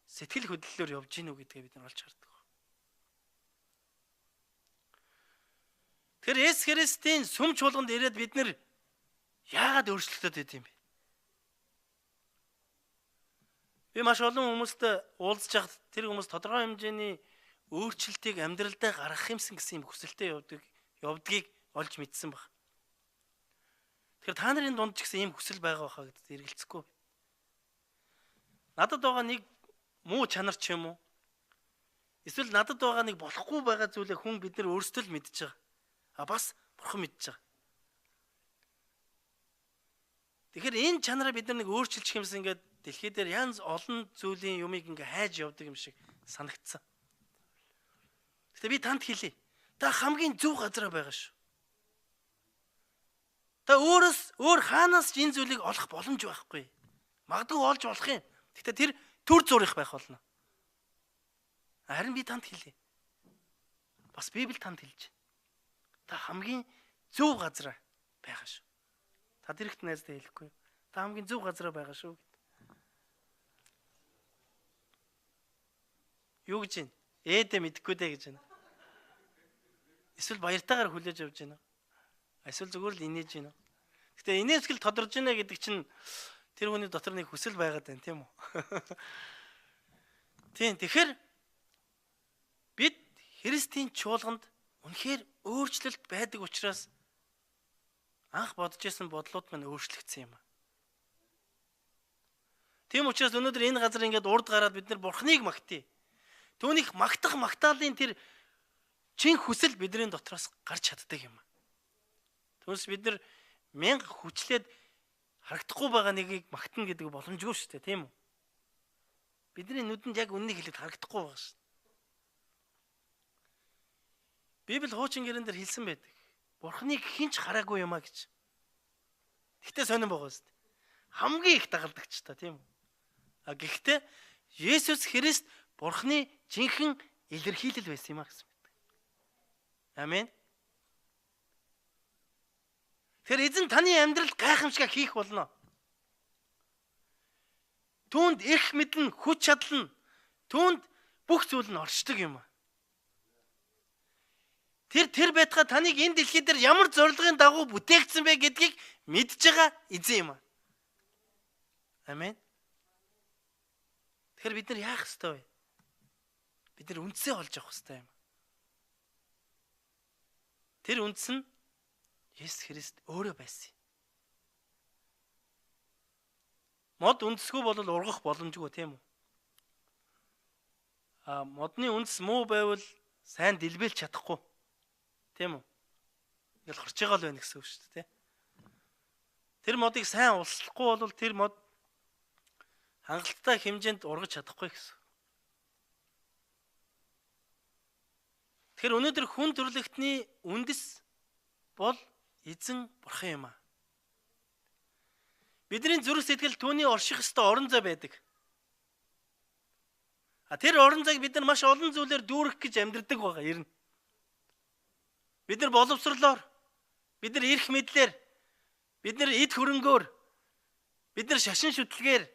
сэтгэл хөдлөлөөр явж гин үү гэдгээ бид нар олж хардаг. Тэгэхээр Есүс Христийн сүм чуулганд ирээд бид нар яагаад өөрчлөгдөд байд юм бэ? Би маш олон хүмүүстэй уулзж байхад тэр хүмүүс тодорхой хэмжээний өөрчлөлтийг амьдралдаа гаргах юмсан гэсэн юм хүсэлтэй явдгийг олж мэдсэн баг. Тэгэхээр та нарын дунд ч гэсэн ийм хүсэл байгаа хаа гэдэгт эргэлзэхгүй. Надад байгаа нэг муу чанар ч юм уу? Эсвэл надад байгаа нэг болохгүй байгаа зүйлээ хүн бид нар өөрсдөө л мэдж байгаа. Бас бурхан мэдж байгаа. Тэгэхээр энэ чанараа бид нар нэг өөрчилчих юмсан ингээд дэлхий дээр янз олон зүйлийн юмыг ингээ хайж явдаг юм шиг санагдсан. Гэтэ би танд хэлье. Та хамгийн зөв газараа байгаа шүү. Та өөр хаанаас ч энэ зүйлийг олох боломж байхгүй. Магадгүй олж болох юм. Гэтэ тэр төр зурих байх болно. Харин би танд хэлье. Бас Библи танд хэлж байна. Та хамгийн зөв газараа байгаа шүү. Та дэрэгт найздаа хэлэхгүй. Та хамгийн зөв газараа байгаа шүү гэд. Юу гэж юм? Ээдэ мэдхгүй дээ гэж байна. Эсвэл баяртайгаар хүлээж авч байна. Эсвэл зүгээр л инээж байна. Гэтэ инээсгэл тодорж байна гэдэг чинь тэр хүний дотор нэг хүсэл байгаад байна, тийм үү? Тийм. Тэгэхээр бид Христийн чуулганд үнэхээр өөрчлөлт байдаг учраас анх бодож исэн бодлууд маань өөрчлөгдсөн юм. Тийм учраас өнөөдөр энэ газар ингээд урд гараад бид нар Бурхныг магтъя. Түүнийг магтаалын тэр чин хүсэл бидний дотроос гарч чаддаг юм. Түүнээс бид нар мянга хүчлээд харагдахгүй байгаа нэгийг магтана гэдэг боломжгүй шүү дээ, тийм үү? Бидний нүдэнд яг үннийг хэлээд харагдахгүй байгаа шүү. Библи хуучин гэрэн дээр хэлсэн байдаг. Бурхныг хинч хараагүй юмаа гэж. Гэхдээ сонирн байгаа шүү дээ. Хамгийн их дагалдагч та, тийм үү? Гэхдээ Есүс Христ Бурхны жинхэнэ илэрхийлэл байсан юм а гэсэн мэт. Амен. Тэр эзэн таны амьдрал гайхамшиг хийх болно. Түүнд эрх мэдэн, хүч чадал нь, түүнд бүх зүйл нь оршдог юм а. Тэр байтугай таныг энэ дэлхий дээр ямар зорилгын дагуу бүтээгдсэн бэ гэдгийг мэдж байгаа эзэн юм а. Амен. Тэгэхээр бид нар яах ёстой вэ? Бид нар үндсээ олж авах ёстой юм. Тэр үндс нь Есүс Христ өөрөө байсан. Мод үндэсгүй бол ургах боломжгүй, тийм үү? Модны үндэс муу байвал сайн дэлбэлж чадахгүй. Тийм үү? Ингээл хорч байгаа л байна гэсэн үг шүү дээ, тийм. Тэр модыг сайн услахгүй бол тэр мод хангалттай хэмжээнд ургаж чадахгүй гэсэн. Тэгэхээр өнөөдөр хүн төрлөختний үндэс бол эзэн бурхан юм а. Бидний зүрх сэтгэл түүний орших ёстой орон зай байдаг. Тэр орон зайг бид нар маш олон зүйлээр дүүрэх гэж амьдрдаг байгаа ер нь. Бид нар боловсрлоор, бид нар эрх мэдлэр, бид нар эд хөрөнгөөр, бид нар шашин шүтлгээр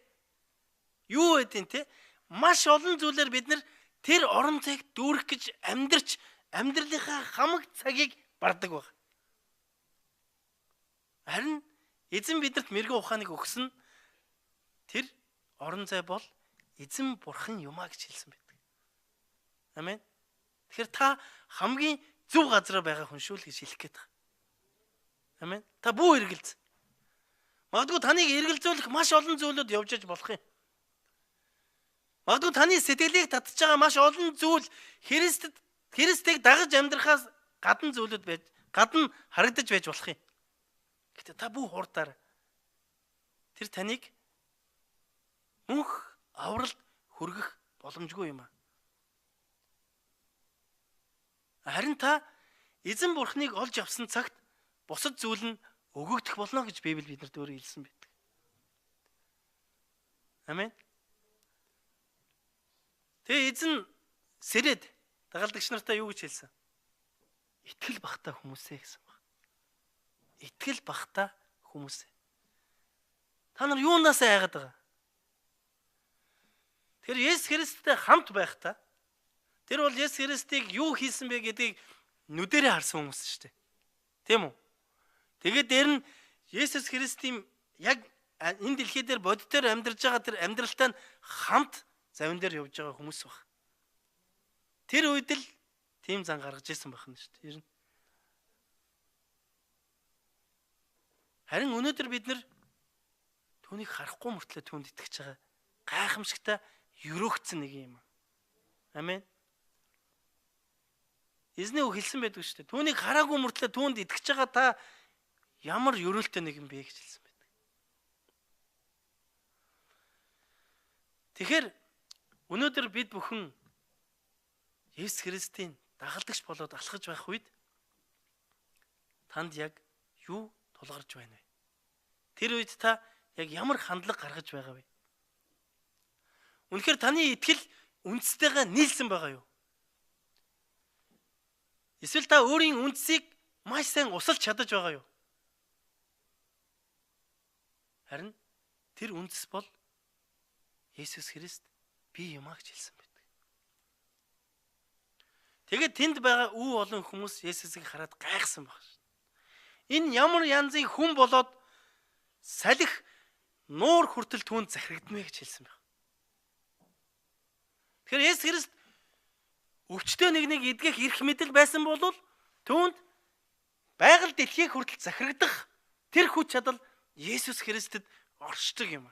юу гэдэг те маш олон зүйлээр бид нар тэр орон зайг дүүрэх гэж амьдрч амьдралынхаа хамаг цагийг бардаг баг. Харин эзэн бидэнд мэрэгэн ухааныг өгсөн тэр орон зай бол эзэн бурхан юмаа гэж хэлсэн байдаг. Амен. Тэгэхээр та хамгийн зөв газараа байгаа хүн шүү л гэж хэлэх гээд байна. Амен. Та бүү эргэлз. Магадгүй таныг эргэлзүүлэх маш олон зүйлүүд явж аж болох юм. Магадгүй таны сэтгэлийг татж байгаа маш олон зүйл Христийг дагаж амьдрахаас гадна зүйлүүд байж, гадна харагдаж байж болох юм. Гэтэ та бүх хурдаар тэр таныг мөнх авралт хүргэх боломжгүй юм а. Харин та эзэн бурхныг олж авсан цагт бусад зүйл нь өгөгдөх болно гэж Библи бидэнд өөрөө хэлсэн байдаг. Амен. Тэгээ эзэн сэрээд дагалдагч нартай юу гэж хэлсэн? итгэл багтаа хүмүүсээ гэсэн баг. Итгэл багтаа хүмүүсээ. Та нар юунаас айгаад байгаа? Тэр Есүс Христтэй хамт байхдаа тэр бол Есүс Христийг юу хийсэн бэ гэдгийг нүдэрээ харсан хүмүүс шүү дээ. Тийм үү? Тэгээд дээр нь Есүс Христийн яг энэ дэлхий дээр бодитоор амьдарч байгаа тэр амьдралтай нь хамт завин дээр явж байгаа хүмүүс баг. Тэр үед л тийм зан гаргаж ирсэн байх нь шүү дээ. Ер нь. Харин өнөөдөр бид нар түүнийг харахгүй мөртлөө түүнд итгэж байгаа гайхамшигтай өрөөгцөн нэг юм. Амен. Эзний үг хэлсэн байдаг шүү дээ. Түүнийг хараагүй мөртлөө түүнд итгэж байгаа та ямар өрөөлтэй нэг юм бэ гэж хэлсэн байдаг. Тэгэхээр өнөөдөр бид бүхэн Есүс Христийн дагалдагч болоод алхаж байх үед танд яг юу тулгарч байна вэ? Тэр үед та яг ямар хандлага гаргаж байгаа вэ? Үнэхээр таны итгэл үндэстэйгээ нийлсэн байгаа юу? Эсвэл та өөрийн үндсийг маш сайн усалж чадаж байгаа юу? Харин тэр үндэс бол Есүс Христ би юм аа гэж хэлсэн байдаг. Тэгээд тэнд байгаа үе олон хүмүүс Есүсийг хараад гайхсан баг. Энэ ямар янзын хүн болоод салхи нуур хүртэл түүнд захирагдмэ гэж хэлсэн баг. Тэгэхээр Есүс Христ өвчтөө нэг эдгэх эрх мэдэл байсан бол түүнд байгаль дэлхийг хүртэл захирагдах тэр хүч чадал Есүс Христэд оршдог юм.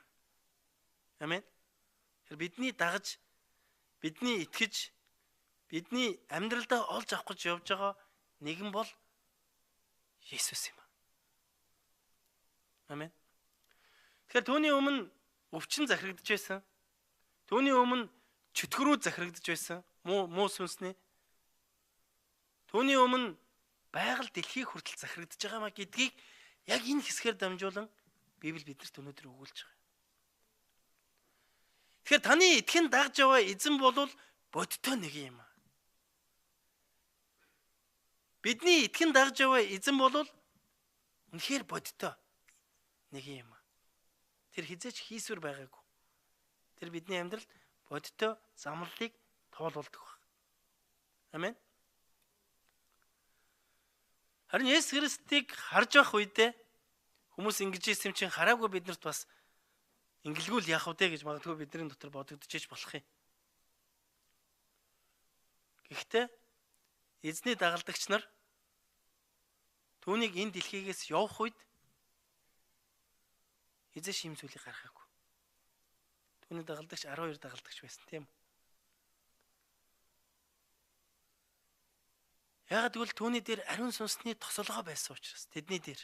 Амен. Тэр бидний дагаж, бидний итгэж, бидний амьдралдаа олж авах гэж явж байгаа нэгэн бол Есүс юм. Амен. Тэгэхээр түүний өмнө өвчин захирагдж байсан. Түүний өмнө чөтгөрүүд захирагдж байсан. Муу сүнснээ. Түүний өмнө байгаль дэлхийг хүртэл захирагдж байгаа маа гэдгийг яг энэ хэсгээр дамжуулан Библи биднэрт өнөөдөр өгүүлж байгаа. Тэгэхээр таны итгэн дагж яваа эзэн бол бодтой нэг юм. Бидний итгэн дагж яваа эзэн бол үнэхээр бодтой нэг юм. Тэр хизээч хийсвэр байгаагүй. Тэр бидний амьдралд бодтой замлалыг тоолуулдаг баг. Амен. Харин Есүс Христийг харж байх үедээ хүмүүс ингэж ийсэн чинь хараагүй биднэрт бас ингэлгүүл яах вэ гэж магадгүй бидний дотор бодогдчихэж болох юм. Гэхдээ эзний дагалдагч нар түүнийг энэ дэлхийгээс явах үед эзэн шим зүйлийг гаргаагүй. Түүний дагалдагч 12 дагалдагч байсан тийм үү? Яагаад гэвэл түүний дээр ариун сүнсний тосолгоо байсан учраас тэдний дээр.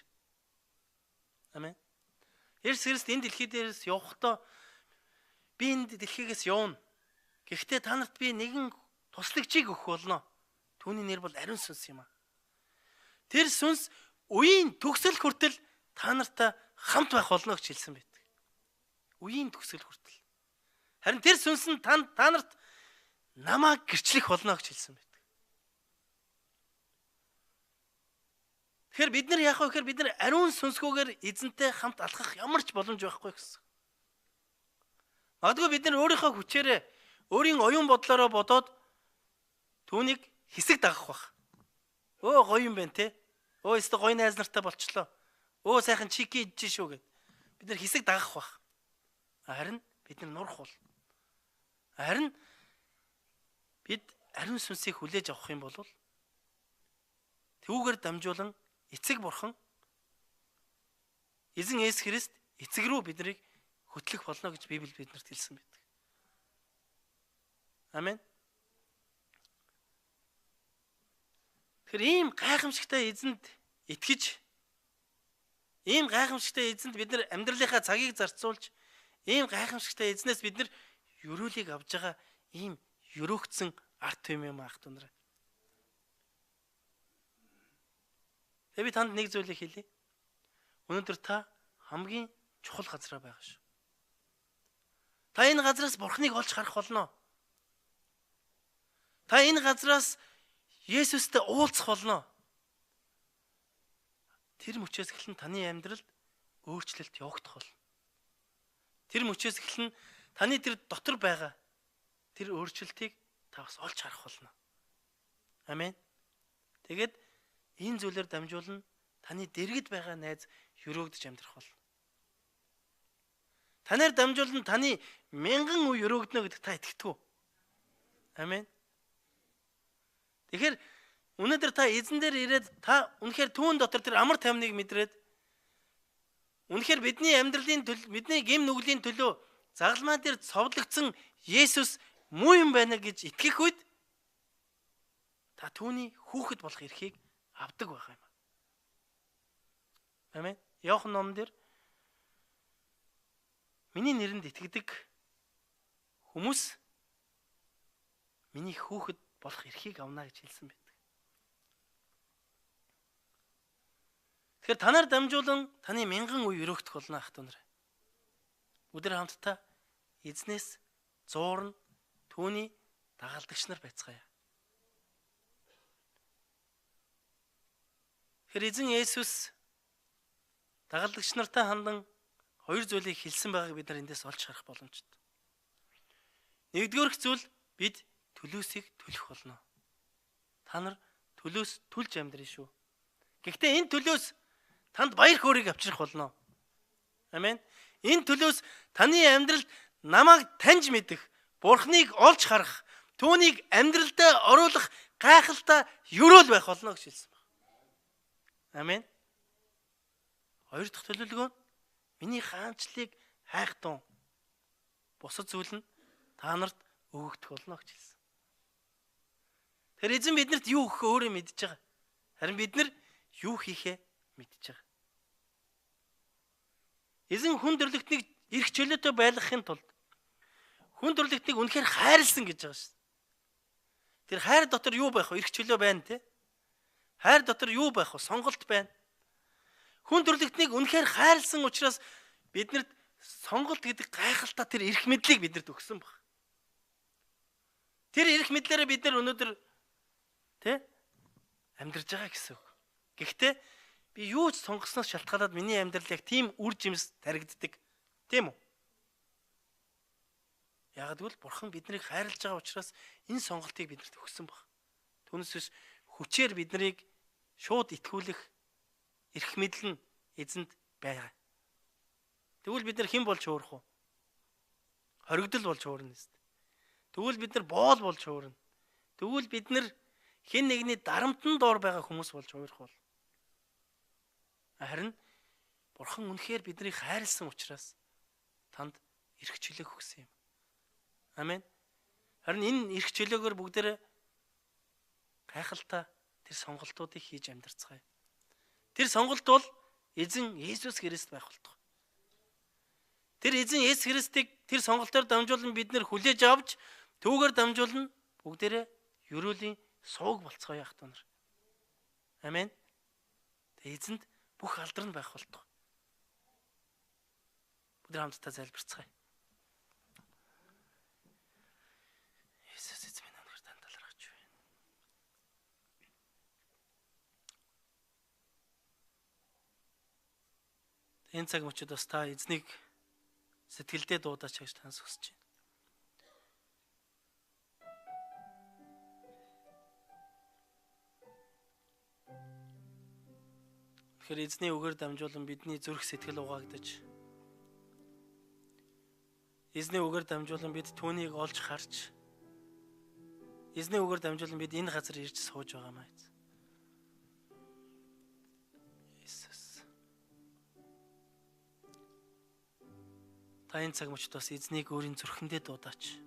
Амен. Есүс Христ энэ дэлхий дээрээс явахдаа би энэ дэлхийгээс явна. Гэхдээ та нарт би нэгэн туслагчийг өгөх болно. Түүний нэр бол ариун сүнс юм аа. Тэр сүнс үеийн төгсөл хүртэл та нартай хамт байх болно гэж хэлсэн байдаг. Үеийн төгсөл хүртэл. Харин тэр сүнс нь та нарт намайг гэрчлэх болно гэж хэлсэн байдаг. Тэгэхээр бид нар яах вэ гэхээр бид нар ариун сүнсгүйгээр эзэнтэй хамт алхах ямар ч боломж байхгүй гэсэн. Магадгүй бид нар өөрийнхөө хүчээрээ өөрийн оюун бодлороо бодоод түүнийг хэсэг дагах байх. Өө гоё юм байна те. Өө өстө гоё найз нартай болчлоо. Өө сайхан чики идэж шүү гэд. Бид нар хэсэг дагах байх. Харин бид нар нурах бол. Харин бид ариун сүнсийг хүлээж авах юм бол түүгээр дамжуулан эцэг бурхан эзэн Есүс Христ эцэг рүү биднийг хөтлөх болно гэж Библи биднэрт хэлсэн байдаг. Амен. Тэгэхээр ийм гайхамшигтай эзэнд итгэж, ийм гайхамшигтай эзэнд бид нар амьдралынхаа цагийг зарцуулж, ийм гайхамшигтай эзнээс бид нар өрөөлийг авж байгаа ийм өрөөгцөн арт юм ах дунараа. Тэгээ би танд нэг зүйлийг хэлье. Өнөөдөр та хамгийн чухал газараа байгаа шүү. Та энэ газраас Бурхныг олж харах болно. Та энэ газраас Есүстэй уулзах болно. тэр мөчөөс эхлэн таны амьдралд өөрчлөлт явагдах болно. Тэр мөчөөс эхлэн таны тэр дотор байгаа тэр өөрчлөлтийг та бас олж харах болно. Амен. Тэгээд энэ зүйлээр дамжуулан таны дэргэд байгаа найз өрөөгдөж амьдрах болно. Танаар дамжуулан таны мянган үе өрөөгдөнө гэдэг та итгэдэг үү? Амен. Тэгэхээр өнөөдөр та эзэн дээр ирээд та үнэхээр түүн дотор тэр амар тайвныг мэдрээд үнэхээр бидний амьдралын төлөө, бидний гэм нүглийн төлөө загалмаа дээр цовдлогдсон Есүс муу юм байна гэж итгэх үед та түүний хүүхэд болох эрхийг авдаг байх юм. Амен. Иохан номон дээр миний нэрэнд итгэдэг хүмүүс миний хүүхэд болох эрхийг авна гэж хэлсэн байдаг. Тэгэхээр танаар дамжуулан таны мянган үе өрөөгдөх болно ах дүү нар. Өдөр хамтдаа эзнээс зуурн түүний дагалдагч нар байцгаая. Тэгэхээр эзэн Есүс дагалдагч нартай хандан хоёр зүйлийг хэлсэн байгааг бид нар эндээс олж харах боломжтой. Нэгдүгээр зүйл бид төлөөсийг төлөх болно. Та нар төлөөс төлж амьдрын шүү. Гэхдээ энэ төлөөс танд баяр хөөргийг авчрах болно. Амен. Энэ төлөөс таны амьдралд намайг таньж мэдэх, Бурхныг олж харах, түүнийг амьдралдаа оруулах гайхалтай өрөөл байх болно гэж хэлсэн байна. Амен. Хоёр дахь төлөвлөгөө нь миний хаанчлалыг хайх тун. Бусад зүйл нь та нарт өгөгдөх болно гэж хэлсэн. Тэгэхээр эзэн биднэрт юу өгөхөө өөрөө мэдж байгаа. Харин бид нар юу хийхээ мэдж байгаа. Эзэн хүн төрлөختнийг эрх чөлөөтэй байлгахын тулд хүн төрлөختнийг үнэхээр хайрлсан гэж байгаа шүү. Тэр хайр дотор юу байх вэ? Эрх чөлөө байна те. Хайр дотор юу байх вэ? Сонголт байна. Хүн төрлөختнийг үнэхээр хайрлсан учраас биднэрт сонголт гэдэг гайхалтай тэр эрх мэдлийг биднэрт өгсөн баг. Тэр эрх мэдлээрээ бид нар өнөөдөр тэ амьдарч байгаа гэсэн үг. Гэхдээ би юу ч сонгосноос шалтгаалаад миний амьдрал яг тийм үр жимс таригддаг. Тийм үү? Яг гэвэл Бурхан биднийг хайрлаж байгаа учраас энэ сонголтыг биднэрт өгсөн баг. Түүнээс хүчээр биднийг шууд итгүүлэх эрх мэдэл нь эзэнд байгаа. Тэгвэл бид нар хэн болж хуурах вэ? Хоригдол болж хуурна нэст. Тэгвэл бид нар боол болж хуурна. Тэгвэл бид нар хэн нэгний дарамтны доор байгаа хүмүүс болж хуурах бол. Харин Бурхан үнэхээр биднийг хайрлсан учраас танд эрх чөлөө өгсөн юм. Амен. Харин энэ эрх чөлөөгөр бүгдээрээ гайхалтай тэр сонголтуудыг хийж амьдарцгаая. Тэр сонголт бол эзэн Есүс Христ байх болтугай. Тэр эзэн Есүс Христийг тэр сонголтоор дамжуулан бид нэр хүлээж авч түүгээр дамжуулан бүгдээрээ ерөөлийн сууг болцгоё ах дүү нар. Амен. Тэ эзэнд бүх алдар нь байх болтугай. Бүгд хамтдаа залбирцгаая. Есүс эзэн минь өнөр тань талархаж байна. Энэ цаг мөчид бас та эзнийг сэтгэлдээ дуудаач гэж танаас хүсэж байна. Тэгэхээр эзний үгээр дамжуулан бидний зүрх сэтгэл угаагдаж эзний үгээр дамжуулан бид түүнийг олж харж эзний үгээр дамжуулан бид энэ газар ирж сууж байгаамаа. Есүс. Та энэ цаг мөчид бас эзнийг өөрийн зүрхэндээ дуудаач.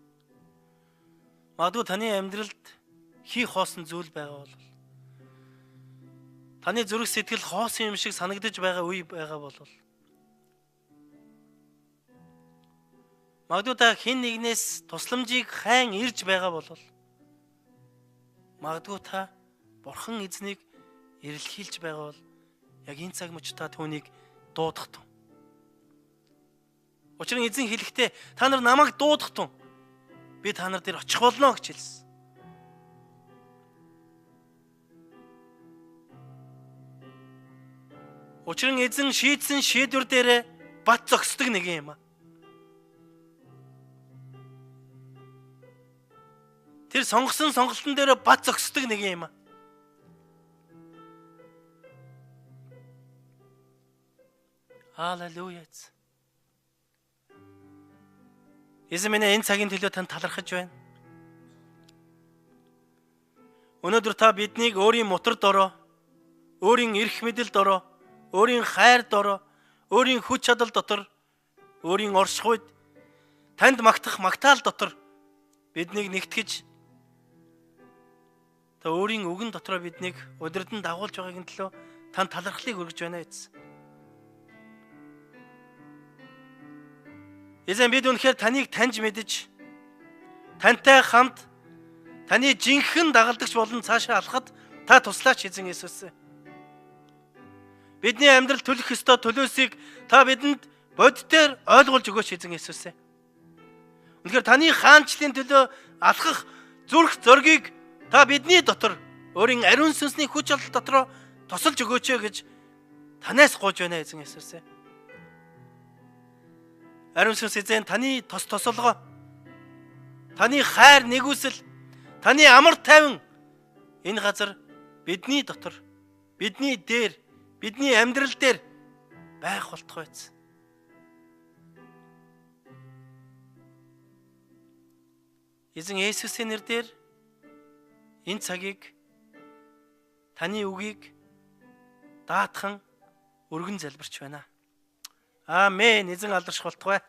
Магадгүй таны амьдралд хийх хоосон зүйл байгаа бол таны зүрх сэтгэл хоосон юм шиг санагдаж байгаа үе байгаа бол магадгүй та хэн нэгнээс тусламжийг хайн ирж байгаа бол магадгүй та Бурхан эзнийг эрэлхийлж байгаа бол яг энэ цаг мөч та түүнийг дуудах тун. Учир нь эзэн хэлэхдээ та нар намайг дуудах тун. Би та нар дээр очих болно гэж хэлсэн. Учир нь эзэн шийдсэн шийдвэр дээр бат зогсдог нэг юм аа. Тэр сонгосон сонголтын дээр бат зогсдог нэг юм аа. Халелуя. Эзэн минь энэ цагийн төлөө танд талархаж байна. Өнөөдөр та биднийг өөрийн мотор дороо, өөрийн эрх мэдэл дороо, өөрийн хайр дороо, өөрийн хүч чадал дотор, өөрийн оршихуйд танд магтах магтаал дотор биднийг нэгтгэж та өөрийн үгэн дотроо биднийг удирдан дагуулж байгаагийн төлөө танд талархлыг өргөж байна эзэн. Эзэн бид үнэхээр таныг таньж мэдэж, тантай хамт таны жинхэнэ дагалдагч болон цаашаа алхад та туслаач эзэн Есүс. Бидний амьдрал төлөх ёстой төлөөсийг та бидэнд бодитоор ойлгуулж өгөөч эзэн Есүс. Үнэхээр таны хаанчлалын төлөө алхах зүрх зоргийг та бидний дотор өөрийн ариун сүнсний хүч чадал дотроо тусалж өгөөч гэж танаас гуйж байна эзэн Есүс. Ариун сүнс эзэн таны тосолгоо, таны хайр нэгүсэл, таны амар тайван энэ газар бидний дотор, бидний дээр, бидний амьдрал дээр байх болтугай эзэн. Эзэн Есүсийн нэрээр энэ цагийг таны үгийг даатхан өргөн залбирч байна. Аамен. Эзэн алдарш болтугай.